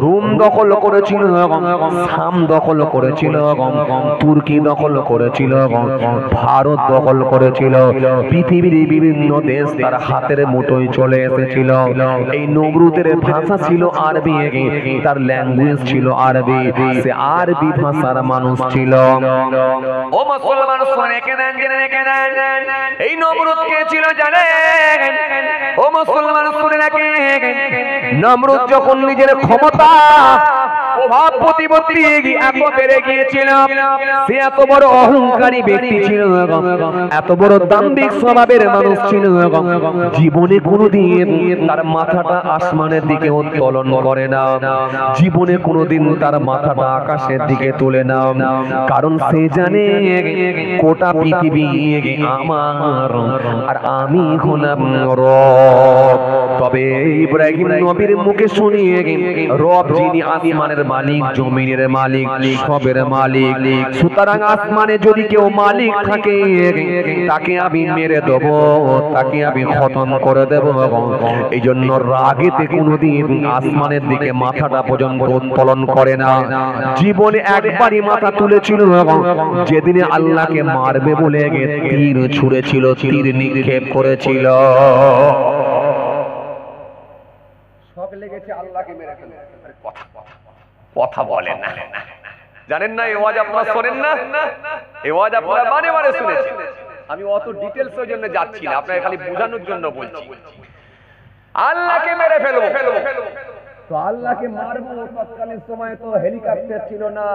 [SPEAKER 1] রোম দখল করে করেছিল, শাম দখল করেছিল, তুর্কি দখল করেছিল, ভারত দখল করেছিল, পৃথিবীর বিভিন্ন দেশ তার হাতের মুঠোয় চলে এসেছিল। এই নমরুদের ভাষা ছিল আরবি, তার ল্যাঙ্গুয়েজ ছিল আরবি, সে আরবি ভাষার মানুষ ছিল। ও মুসলমান শুনে রেখে দেন, এই নমরুদ কে ছিল জানেন? ও মুসলমান শুনে রাখেন, নমরুদ যখন নিজের ক্ষমতা প্রভাব প্রতিপত্তি এত বেড়ে গিয়েছিল, সে এত বড় অহংকারী ব্যক্তি ছিল, এত বড় দাম্ভিক স্বভাবের মানুষ ছিল, জীবনে কোনোদিন তার মাথাটা আসমানের দিকে উত্তোলন করে না, জীবনে কোনোদিন তার মাথাটা আকাশের দিকে তোলে না, কারণ সে জানে গোটা পৃথিবী আমার আর আমি হলাম রব। তবে ইব্রাহিম নবীর মুখে শুনিয়ে রব যিনি আসমানের মালিক, জমিনের মালিক, সবের মালিক, সুতরাং আসমানে যদি কেউ মালিক থাকে তাকে আমি মেরে দেব, তাকে আমি খতম করে দেব। এই জন্য রাগেতে কোনোদিন আসমানের দিকে মাথাটা পর্যন্ত উত্তোলন করে না। জীবনে একবারই মাথা তুলেছিল যেদিনে আল্লাহকে মারবে বলে তীর ছুঁড়েছিল, তীর নিক্ষেপ করেছিল। শখ লেগেছে আল্লাহকে মেরে ফেলবে। কথা বলেন না, জানেন না? এই ওয়াজ আপনারা শোনেন না? এই ওয়াজ আপনারা মানে মানে শুনেছেন। আমি অত ডিটেইলস এর জন্য যাচ্ছি না, আপনাকে খালি বোঝানোর জন্য বলছি। আল্লাহকে মেরে ফেলবো, তো আল্লাহকে মারবো। তৎকালীন সময় তো হেলিকপ্টার ছিল না,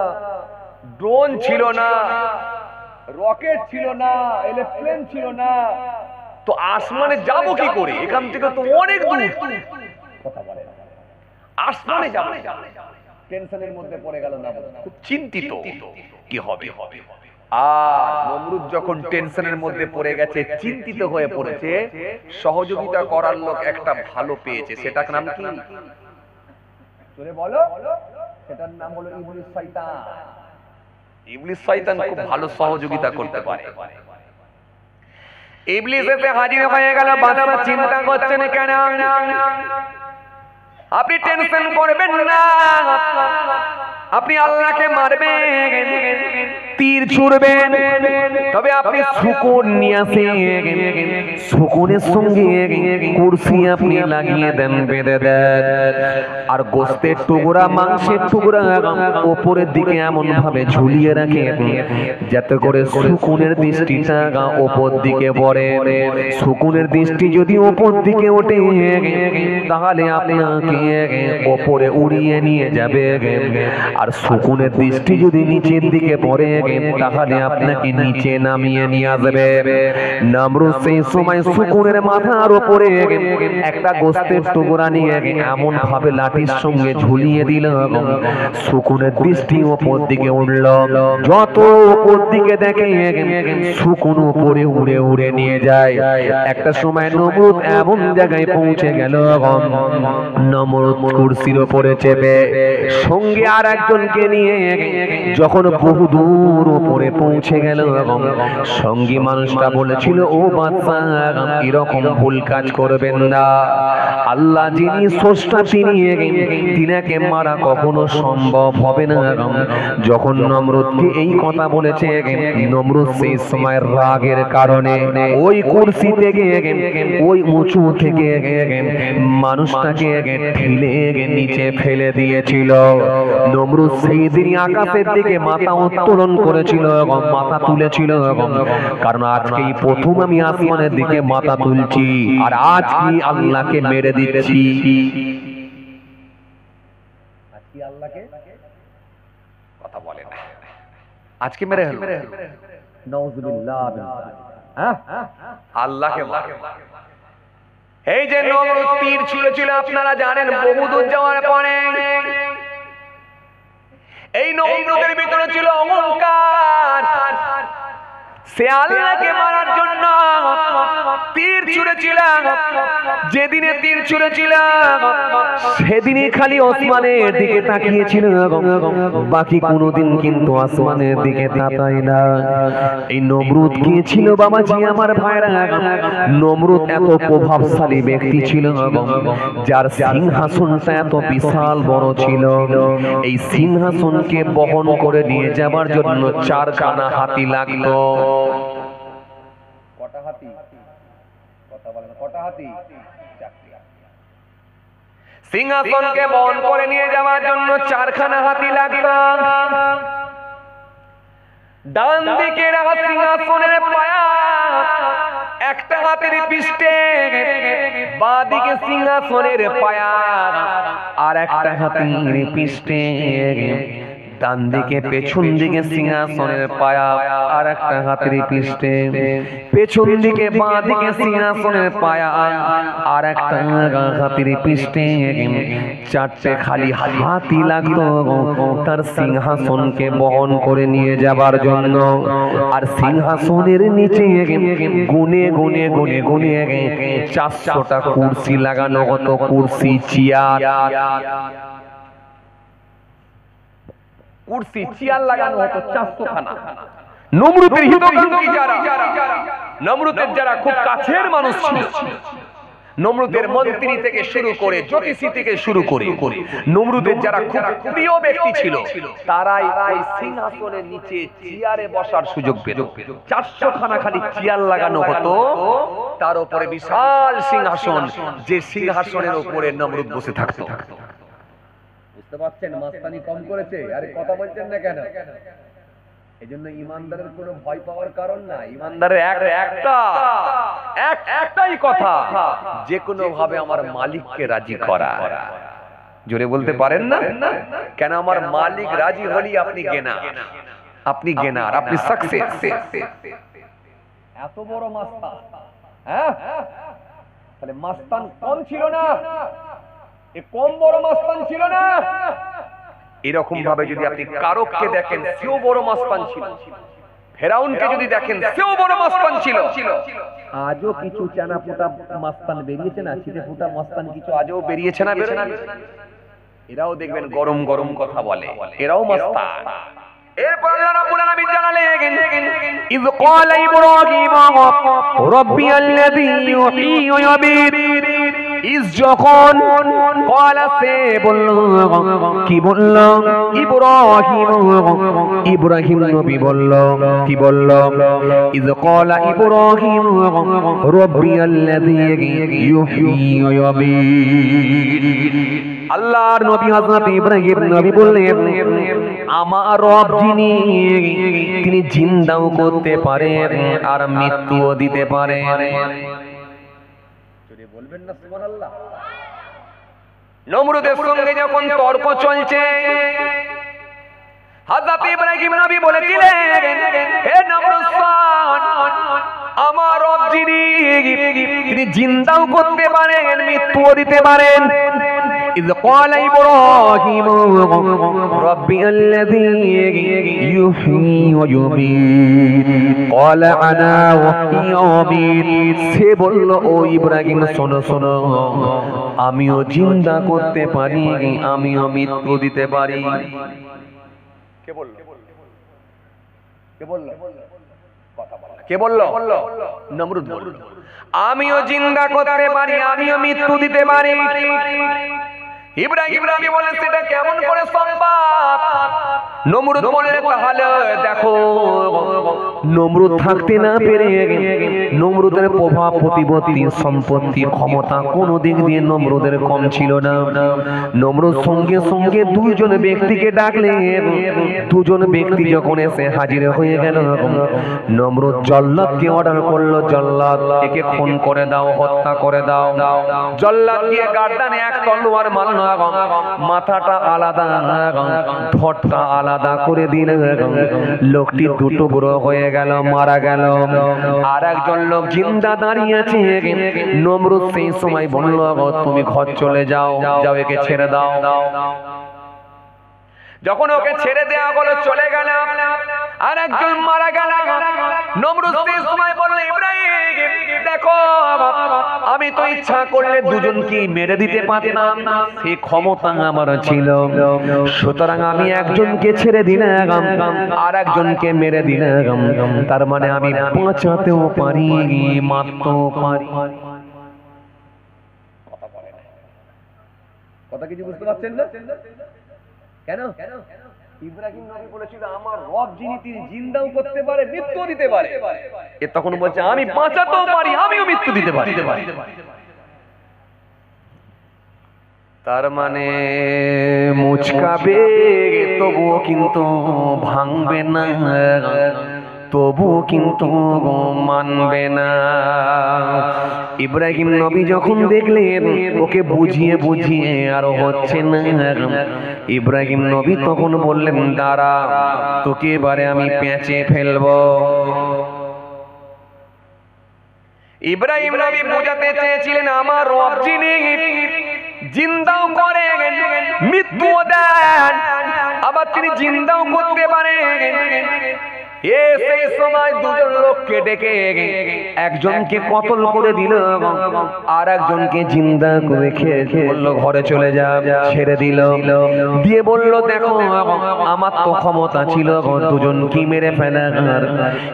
[SPEAKER 1] ড্রোন ছিল না, রকেট ছিল না, এরোপ্লেন ছিল না, তো আসমানে যাবো কি করে? এখান থেকে তো অনেক দূর। কথা বলে আসমানে যাবো, টেনশনের মধ্যে পড়ে গেল না, খুব চিন্তিত কি হবে। আর নমরুদ যখন টেনশনের মধ্যে পড়ে গেছে, চিন্তিত হয়ে পড়েছে, সহযোগিতা করার লোক একটা ভালো পেয়েছে। সেটার নাম কি? জোরে বলো। সেটার নাম হলো ইবলিস শয়তান। ইবলিস শয়তান খুব ভালো সহযোগিতা করতে পারে। ইবলিস এসে হাজির হয়ে গেল। বাদশা চিন্তা করছেন কেন? আপনি টেনশন করবেন না, আপনি আল্লাহকে মারবেন, তীর ছুড়বেন, তবে আপনি শকুন নিয়ে আসেন, শকুনের সঙ্গে কুরসি আপনি লাগিয়ে দেন, বেঁধে দেন, আর গোশতের টুকরা, মাংসের টুকরা উপরের দিকে এমন ভাবে ঝুলিয়ে রাখেন যাতে করে শকুনের দৃষ্টিটা উপর দিকে পড়ে। শকুনের দৃষ্টি যদি উপর দিকে ওঠে তাহলে আপনাকে উপরে উড়িয়ে নিয়ে যাবে, আর শকুনের দৃষ্টি যদি নিচের দিকে পড়ে তাহলে আপনাকে নিচে নামিয়ে নিয়ে আসবে। নমরুদ সেই সময় শকুনের মাথার উপরে একটা গোশতের টুকরা নিয়ে এমন ভাবে লাঠির সঙ্গে ঝুলিয়ে দিল, শকুনের দৃষ্টি উপর দিকে উঠল। যত উপর দিকে দেখে শকুন উপরে উড়ে উড়ে নিয়ে যায়। একটা সময় নমরুদ এমন জায়গায় পৌঁছে গেল, নমরুদ কুরসির উপরে চেপে সঙ্গে আর একজনকে নিয়ে যখন বহু দূর উপরে পৌঁছে গেল, সঙ্গী মানুষটা বলেছিল, ও বাদশা, এরকম ভুল কাজ করবেন না। আল্লাহ যিনি স্রষ্টা, তিনাকে মারা কখনো সম্ভব হবে না। যখন নমরুদকে এই কথা বলেছে, নমরুদ সেই সময় রাগের কারণে ওই কুরসি থেকে, ওই উঁচু থেকে মানুষটাকে ঠেলে নিচে ফেলে দিয়েছিল। নমরুদ সেই দিনই আকাশের দিকে মাথা উত্তোলন করেছিল, মাথা তুলেছিল, কারণ আজকেই প্রথম আমি আসমানের দিকে মাথা তুলছি, আর আজ কি আল্লাহকে মেরে দিচ্ছি। আজকে আল্লাহকে কথা বলে না, আজকে মেরে হলো। নাউযুবিল্লাহ। আল্লাহকে মারে। এই যে নমরুদ তীর ছুঁড়েছিল, আপনারা জানেন, বহু দূর যাওয়ার পরে এই নমরুদের ভিতরে ছিল অহংকার। সে আল্লাহকে মারার জন্য তীর তীর ছুঁড়েছিলাম, যেদিনে তীর ছুঁড়েছিলাম সেদিনই খালি আসমানের দিকে তাকিয়েছিল, বাকি কোনোদিন কিন্তু আসমানের দিকে তাকায় না। এই নমরুদ কি ছিল বাবাজি আমার ভাইরা? নমরুদ এত প্রভাবশালী ব্যক্তি ছিল, যার সিংহাসনটা এত বিশাল বড় ছিল। এই সিংহাসনকে বহন করে নিয়ে যাবার জন্য 4খানা হাতি লাগতো। কটা হাতি? কথা বলেন, কটা হাতি? সিংহাসনকে বহন করে নিয়ে যাওয়ার জন্য 4খানা হাতি লাগতো। ডান দিকে সিংহাসনের পায়া, একটা হাতের পৃষ্ঠে, বাঁ দিকে সিংহাসনের পায়া আর একটা হাতের পৃষ্ঠে, ডান দিকে পেছন দিকে সিংহাসনের পায়া আর একটা হাতের পৃষ্ঠে, পেছন দিকে বাঁ দিকে সিংহাসনের পায়া আর একটা হাতের পৃষ্ঠে, 4টে খালি হাতি লাগতো তার সিংহাসনকে বহন করে নিয়ে যাবার জন্য। আর সিংহাসনের নিচে গুনে গুনে গুনে গুনে 400টা কুরসি লাগানো হতো, কুরসি চেয়ার, কুরসি চেয়ার লাগানো হতো 400খানা। নমরুদের হিতকাঙ্ক্ষী যারা, নমরুদের যারা খুব কাছের মানুষ ছিল, নমরুদের মন্ত্রী থেকে শুরু করে জ্যোতিষী থেকে শুরু করে নমরুদের যারা খুব প্রিয় ব্যক্তি ছিল, তারাই ওই সিংহাসনের নিচে চেয়ারে বসার সুযোগ পেত। 400খানা খালি চেয়ার লাগানো হতো, তার উপরে বিশাল সিংহাসন, যে সিংহাসনের উপরে নমরুদ বসে থাকতো। বুঝতে পারছেন মাস্তানি কম করেছে? আরে কথা বলছেন না কেন? এজন্য ইমানদারের কোনো ভয় পাওয়ার কারণ নাই। ইমানদারের একটাই কথা, যে কোনো ভাবে আমার মালিককে রাজি করা। জোরে বলতে পারেন না? কেন? আমার মালিক রাজি হলি আপনি গেনার, আপনি গেনার, আপনি সাকসেস। এত বড় মাস্তান, হ্যাঁ? তাহলে মাস্তান কম ছিল না, এ কম বড় মাস্তান ছিল না। এরকম ভাবে যদি আপনি কারককে দেখেন, সেও বড় মাস্তান ছিল। ফেরাউনকে যদি দেখেন, সেও বড় মাস্তান ছিল। আজও কিছু চানা ফুটা মাস্তান বেরিয়েছে না, ছিটে ফুটা মাস্তান কিছু আজও বেরিয়েছে না, বেরোয় না? এরাও দেখবেন গরম গরম কথা বলে, এরাও মাস্তান। এরপর আল্লাহ রাব্বুল আলামিন জানালেন, ইয ক্বালা ইব্রাহিম রাব্বিয়াল্লাযী ইউহয়ী ওয়া ইউমীত। ইস যখন ক্বালা সে বলল, কি বলল? ইব্রাহিম নবী বলল, কি বলল? ইয ক্বালা ইব্রাহিম রাব্বিয়াল্লাযী ইউহয়ী ওয়া ইউমীত। আল্লাহর নবী হযরত ইব্রাহিম নবী বললেন, আমার রব যিনি, তিনি জিন্দাও করতে পারেন আর মৃত্যুও দিতে পারেন। বলবেন না সুবহানাল্লাহ? নমরুদের সঙ্গে যখন তর্ক চলছে, হযরত ইব্রাহিম নবী বলেছিলেন, হে নমরুদ, আমার রব যিনি, তিনি জিন্দাও করতে পারেন, মৃত্যুও দিতে পারেন। إذ قال إبراهيم ربي الذي يحيي ويميت قال أنا أحيي وأميت। সে বলল, ও ইব্রাহিম শোনো শোনো, আমিও জিন্দা করতে পারি, আমিও মৃত্যু দিতে পারি। কে বলল? কে বলল? কথা বল। কে বলল? নমরুদ বলল, আমিও জিন্দা করতে পারি, আমিও মৃত্যু দিতে পারি। ইব্রাহিম নবী বলেন, সেটা কেমন করে সম্ভব? নমরুদ বললেন, তাহলে দেখো, নমরুদ থাকতে না পেরে নমরুদের প্রভাব প্রতিপত্তি সম্পত্তি ক্ষমতা কোনো দিক দিয়ে নমরুদের কম ছিল না। নমরুদ সঙ্গে সঙ্গে দুইজন ব্যক্তিকে ডাকলেন। দুজন ব্যক্তি যখন এসে হাজির হয়ে গেল, নমরুদ জল্লাদকে অর্ডার করলো, জল্লাদ একে খুন করে দাও, হত্যা করে দাও। জল্লাদ দিয়ে গার্দানে এক তলোয়ার মারল, মাথাটা আলাদা, ঠোঁটটা আলাদা করে দিল। লোকটি দুটো টুকরো হয়ে গেল, মারা গেল। আর একজন লোক জিন্দা দাঁড়িয়ে আছে। নমরুদ সেই সময় বলল, তুমি ঘর চলে যাও, যাও, একে ছেড়ে দাও। যখন ওকে ছেড়ে দেওয়া হলো চলে গেল, আর একজন মারা গেল। নমরুদ সেই সময় বলল, ইব্রাহিম দেখো, আমি তো ইচ্ছা করলে দুজনকে মেরে দিতে পারতাম, সেই ক্ষমতা আমার ছিল, সুতরাং আমি একজনকে ছেড়ে দিলাম আর একজনকে মেরে দিলাম। তার মানে আমি বাঁচাতেও পারি, মারতেও পারি। কথা কিছু বুঝতে পারছেন না? কেন? ইব্রাহিম নবী বলেছিল আমার রব যিনি, তিনি জিন্দাও করতে পারে, মৃত্যু দিতে পারে। এ তখন বলছে আমি বাঁচাতেও পারি, আমিও মৃত্যু দিতে পারি। তার মানে মুচকাবে তবুও কিন্তু ভাঙবে না, তবুও কিন্তু মানবে না। ইব্রাহিম নবী যখন দেখলেন ওকে বুঝিয়ে বুঝিয়ে আরো হচ্ছে না, ইব্রাহিম নবী তখন বললেন, দাঁড়া, তোকে এবারে আমি পেঁচে ফেলবো। ইব্রাহিম নবী বোঝাতে চেয়েছিলেন আমার রব যিনি জিন্দাও করেন, মৃত্যু দেন, আবার তিনি জিন্দাও করতে পারেন। সেই সময় দুজন লোককে ডেকে একজনকে কতল করে দিল আর একজনকে জিন্দা করে বলল ঘরে চলে যা, ছেড়ে দিল। দিয়ে বলল দেখো আমার তো ক্ষমতা ছিল দুজনকে মেরে ফেলার,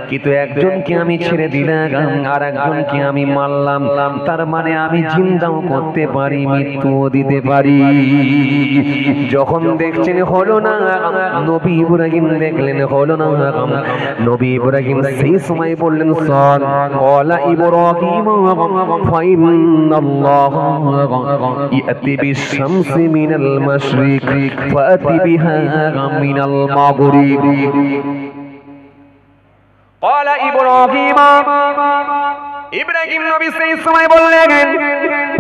[SPEAKER 1] কিন্তু একজনকে আমি ছেড়ে দিলাম আর একজনকে আমি মারলাম, তার মানে আমি জিন্দাও করতে পারি, মৃত্যুও দিতে পারি। যখন দেখছেন হলো না, নবী ইব্রাহিম দেখলেন হলো না, নবী ইব্রাহিম সেই সময় বললেন সর ক্বালা ইব্রাহিম ফাইন্নাল্লাহা ইয়াতি বিশ-শামসি মিনাল মাশরিক ফাতি বিহা মিনাল মাগরিব। ক্বালা ইব্রাহিম, ইব্রাহিম নবী সেই সময় বললেন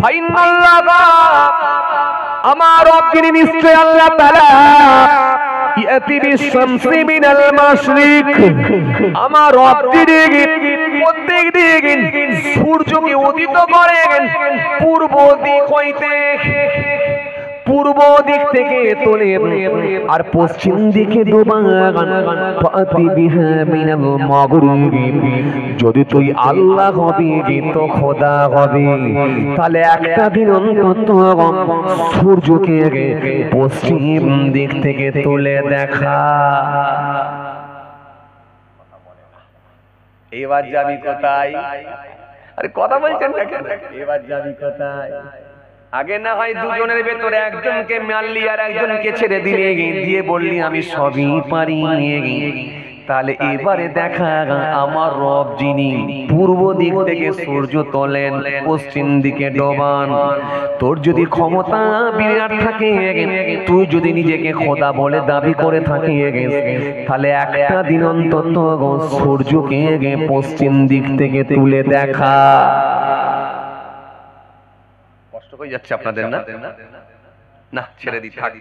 [SPEAKER 1] ফাইন্নাল্লাহা, আমার রব যিনি নিশ্চয় আল্লাহ তাআলা, ইয়াতি বিশ-শামসি মিনাল মাশরিক, আমার রব যিনি প্রত্যেক দিন সূর্যকে উদিত করেন পূর্ব দিক হইতে, পূর্ব দিক থেকে তোলে আর পশ্চিম দিকে ডোবান। ফাতি বিহা মিনাল মাগরিব, যদি তুই আল্লাহ হবি তো খোদা হবি, তাহলে একটা দিন অন্তত সূর্যকে পশ্চিম দিক থেকে তুলে দেখা। এবার যাবি কোথায়? আরে কথা বলছেন না কেন? এবার যাবি কোথায়? আগে না হয় দুজনের ভেতরে একজনকে মারলি আর একজনকে ছেড়ে দিলে, দিয়ে বললি আমি সবই পারি, তাহলে এবারে দেখা আমার রব যিনি পূর্ব দিক থেকে সূর্য তোলেন পশ্চিম দিকে ডোবান, তোর যদি ক্ষমতা বিরাট থাকে, তুই যদি নিজেকে খোদা বলে দাবি করে থাকিস, তাহলে একটা দিন অন্তত সূর্যকে পশ্চিম দিক থেকে তুলে দেখা। কষ্ট হয়ে যাচ্ছে আপনাদের না? না ছেড়ে দি, থাক।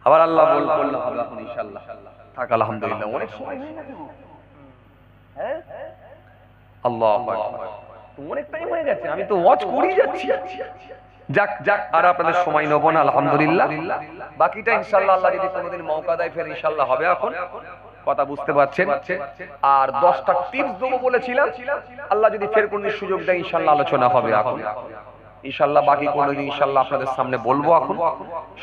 [SPEAKER 1] আবার আল্লাহ বলল এখন ইনশাআল্লাহ থাক, আলহামদুলিল্লাহ অনেক সময় হয়ে গেছে। হ্যাঁ আল্লাহু আকবার, অনেক টাইম হয়ে গেছে, আমি তো ওয়াচ করেই যাচ্ছি। যাক যাক, আর আপনাদের সময় নেব না, আলহামদুলিল্লাহ। বাকিটা ইনশাআল্লাহ আল্লাহ যদি কোনোদিন মওকা দেয় ফের ইনশাআল্লাহ হবে। এখন কথা বুঝতে পারছেন? আর 10টা টিপস দেবো বলেছিলাম, আল্লাহ যদি ফের কোনোদিন সুযোগ দেয় ইনশাআল্লাহ আলোচনা হবে এখন ইনশাআল্লাহ। বাকি কোনোদিন ইনশাআল্লাহ আপনাদের সামনে বলবো। এখন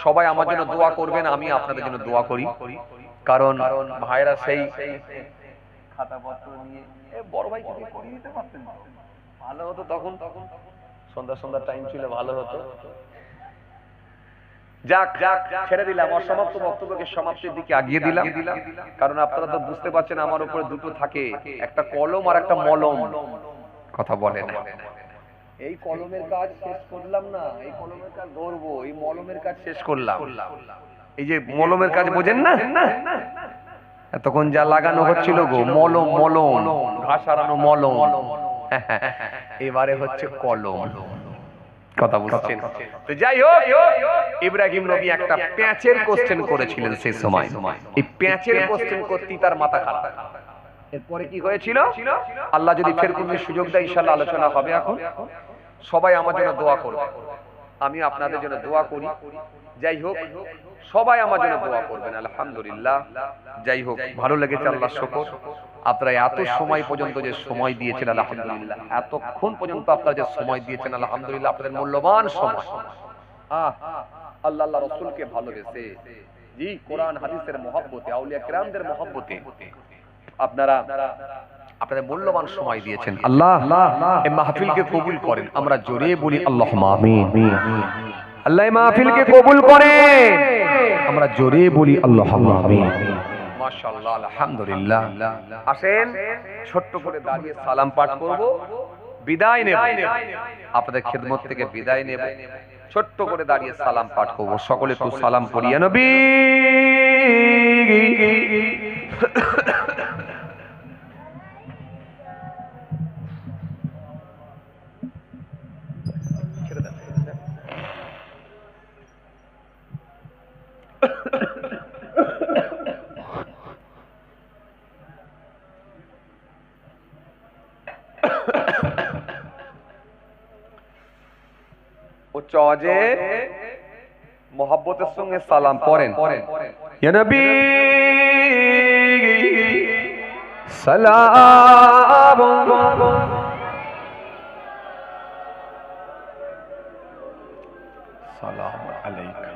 [SPEAKER 1] সবাই আমার জন্য দোয়া করবেন, আমি আপনাদের জন্য দোয়া করি, কারণ ভাইরা সেই খাতাপত্র নিয়ে বড় ভাই যদি করিয়ে দিতে পারতেন ভালো হতো, তখন সন্ধ্যা টাইম ছিল, ভালো হতো। যাক যাক, ছেড়ে দিলাম, অসমাপ্ত বক্তব্যকে সমাপ্তির দিকে আগিয়ে দিলাম, কারণ আপনারা তো বুঝতে পারছেন আমার উপরে দুটো থাকে, একটা কলম আর একটা মলম। কথা বলে না, এই কলমের কাজ শেষ করলাম না, এই কলমের কাজ ধরবো, এই মলমের কাজ শেষ করলাম। এই যে মলমের কাজ বোঝেন না, তখন যা লাগানো হচ্ছিল গো মলম, মলম ঘাস হারানো মলম, এবারে হচ্ছে কলম। কথা বুঝছেন? তো যাই হোক, ইব্রাহিম নবী একটা প্যাঁচের কোশ্চেন করেছিলেন সেই সময়। এই প্যাঁচের কোশ্চেন করতেই তার মাথা খারাপ। এরপরে কি হয়েছিল? আল্লাহ যদি ফের কোনো সুযোগ দেয় ইনশাআল্লাহ আলোচনা হবে। এখন সবাই আমার জন্য দোয়া করবে, আমি আপনাদের জন্য দোয়া করি। যাই হোক সবাই আমার জন্য দোয়া করবেন আলহামদুলিল্লাহ। যাই হোক ভালো লেগেছে, আল্লাহ শুকর। আপনারা এত সময় পর্যন্ত যে সময় দিয়েছেন আলহামদুলিল্লাহ, এতক্ষণ পর্যন্ত আপনারা যে সময় দিয়েছেন আলহামদুলিল্লাহ, আপনাদের মূল্যবান সময়। আল্লাহ আল্লাহ রাসূলকে ভালোবেসে, জি কোরআন হাদিসের মহব্বতে, আউলিয়া কেরামদের মহব্বতে আপনারা আপনাদের মূল্যবান সময় দিয়েছেন। আল্লাহ এই মাহফিলকে কবুল করেন। আমরা জোরে বলি আল্লাহুম্মা আমিন। আল্লাহ এই মাহফিলকে কবুল করেন। আমরা জোরে বলি আল্লাহুম্মা আমিন। মাশাআল্লাহ আলহামদুলিল্লাহ। আসেন ছোট্ট করে দাঁড়িয়ে সালাম পাঠ করব, বিদায় নেব, আপনাদের খিদমত থেকে বিদায় নেব। ছোট্ট করে দাঁড়িয়ে সালাম পাঠ করব। সকলে একটু সালাম পড়ি ইয়া নবী। উচ্চ আওয়াজে মোহাব্বতের সঙ্গে সালাম পড়েন। ইয়া নবী সালাম সালাম আলাইকা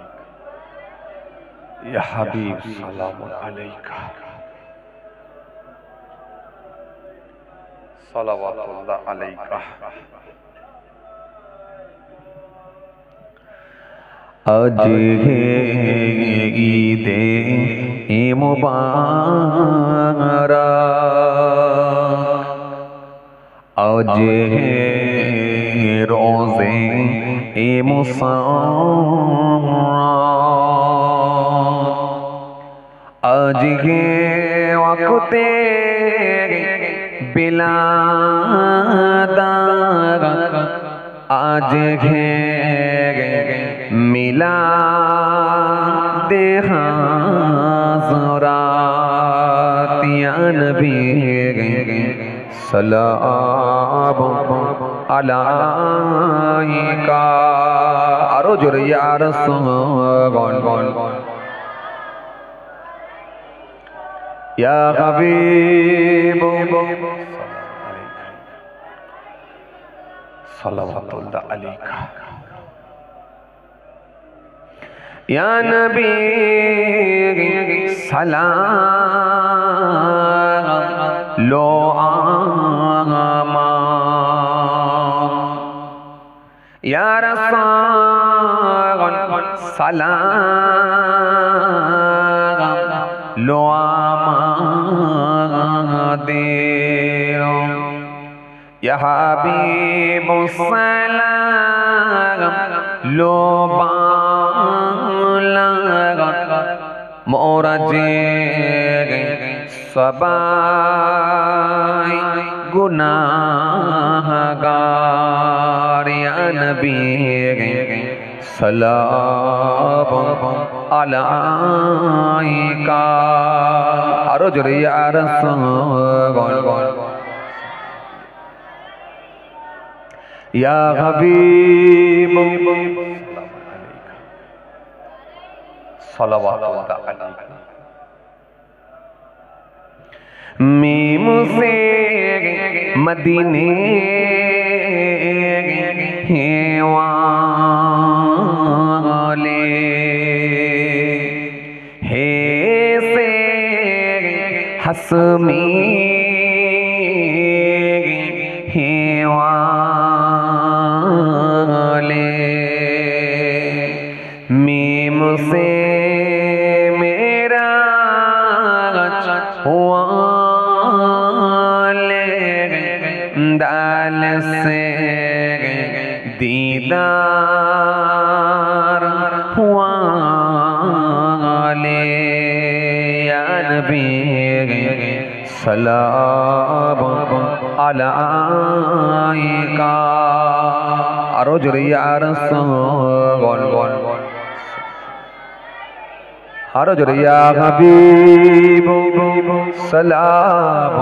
[SPEAKER 1] ইয়া হাবিব সালাম আলাইকা সালাওয়াতুল্লাহ আলাইকা। আজ হে ঈদে মুবারক, আজ হে রোজে মুসাররত, আজ হে ওয়াক্তে বিলাদাত, আজ হে মিলাদ হাজরাত, ইয়া নবী সালাম আলাইকা। আরো জোরে ইয়া রাসূল ইয়া হাবিব সালাওয়াতুল্লাহ আলাইকা। ইয়া নবী সালাম লো আমার, ইয়া রাসূল সালাম লো আমাদের, ইয়া হাবিব সালাম লো মোরা যে সবাই গুনাহগার, ইয়া নবী সালাম আলাইকা। আরো জোরে ইয়া রাসূল ইয়া হাবিব সালাওয়াতুল্লাহ আলাইকা। मीम से मदीने वाले, हे से हसमी वाले, मीम से मेरा दाल से दीदार वाले, या नबी सलाम अलैका। आरो जोरे या रसूल, आरो जोरे या हबीब सलाम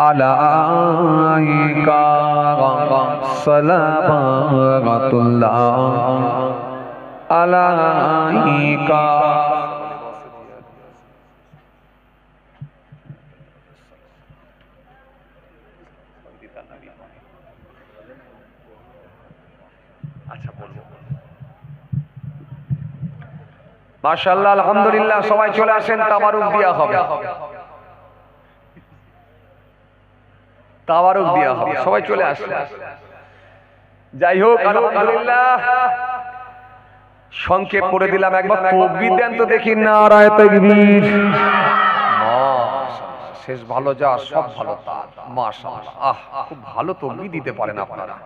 [SPEAKER 1] अलैका सलावतुल्लाह আলাইকা। আচ্ছা বলবো। মাশাআল্লাহ, আলহামদুলিল্লাহ, সবাই চলে আসেন, তাবারুক দেওয়া হবে, তাবারুক দেওয়া হবে, সবাই চলে আসেন। যাই হোক, আলহামদুলিল্লাহ, সংক্ষেপ করে দিলাম, একবার তাকবীর দেন তো দেখি, নারায়ে তাকবীর। শেষ ভালো যা, সব ভালো তা, মাশাআল্লাহ। আহ, খুব ভালো তাকবীর দিতে পারেন আপনারা,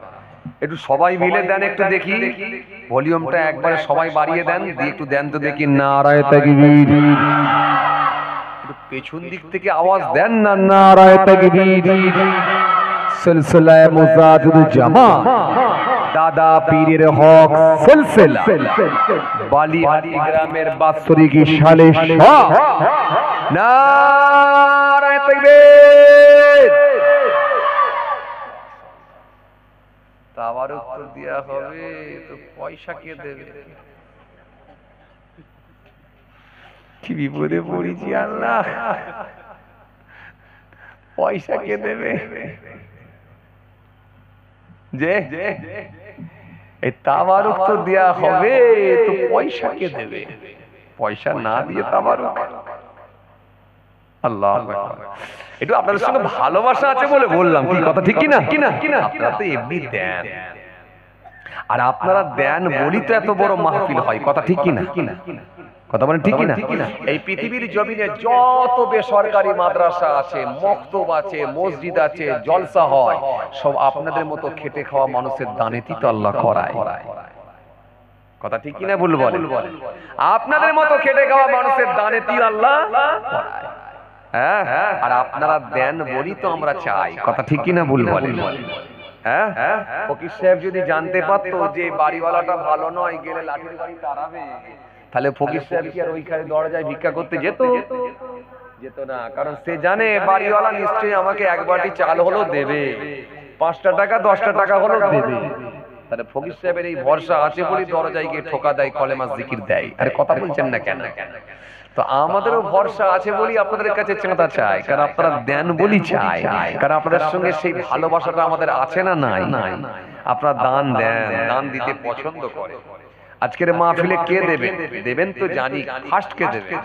[SPEAKER 1] একটু সবাই মিলে দেন, একটু দেখি ভলিউমটা একবারে সবাই বাড়িয়ে দেন, দিয়ে একটু দেন তো দেখি, নারায়ে তাকবীর। একটু পেছন দিক থেকে আওয়াজ দেন না, নারায়ে তাকবীর। সিলসিলায়ে মুজাহিদুল জামাত দাদা পীরের হক সিলসিলা বালিহাটি গ্রামের বাৎসরিক সালে শাহ, নারায়ে তাকবীর। তাবারুক তো দেয়া হবে, তো পয়সা কে দেবে? কি বিপদে পড়েছি আল্লাহ, পয়সা কে দেবে? যে এই তাবারুক তো দেয়া হবে, তো পয়সা কে দেবে? পয়সা না দিয়ে তাবারুক, আল্লাহ একটু আপনাদের সঙ্গে ভালোবাসা আছে বলে বললাম, কি কথা ঠিক কিনা? আপনারা তো এমনি দেন, আর আপনারা দেন বলি তো এত বড় মাহফিল হয়, কথা ঠিক কিনা? কথা বলেন ঠিক কিনা? এই পৃথিবীর জমিনে যত বেসরকারি মাদ্রাসা আছে, মক্তব আছে, মসজিদ আছে, জলসা হয়, সব আপনাদের মতো খেটে খাওয়া মানুষের দানেতেই তো আল্লাহ করায়, কথা ঠিক কিনা ভুল বলেন? আপনাদের মতো খেটে খাওয়া মানুষের দানেতেই আল্লাহ করায়, হ্যাঁ, আর আপনারা দেন বলি তো আমরা চাই, কথা ঠিক কিনা ভুল বলেন? হ্যাঁ, ফকির সাহেব যদি জানতে পারতো যে বাড়িওয়ালাটা ভালো নয়, গেলে লাঠির বাড়ি তাড়াবে, তাহলে ফকির সাহেব কি আর ওইখানে দরজায় ভিক্ষা করতে যেত? যেত না, কারণ সে জানে বাড়িওয়ালা নিশ্চয়ই আমাকে এক বাটি চাল হলো দেবে, 5টা টাকা 10টা টাকা হলো দেবে। তাহলে ফকির সাহেবের এই ভরসা আছে বলে দরজায় গিয়ে ঠোকা দেয়, কলেমা জিকির দেয়। আরে কথা বলছেন না কেন? তো আমাদেরও ভরসা আছে বলি আপনাদের কাছে চাঁদা চাই, কারণ আপনারা দেন বলি চাই, কারণ আপনাদের সঙ্গে সেই ভালোবাসাটা আমাদের আছে না? নাই। আপনারা দান দেন, দান দিতে পছন্দ করে। আজকের মাহফিলে কে দেবেন? দেবেন তো জানি, ফার্স্ট কে দেবেন?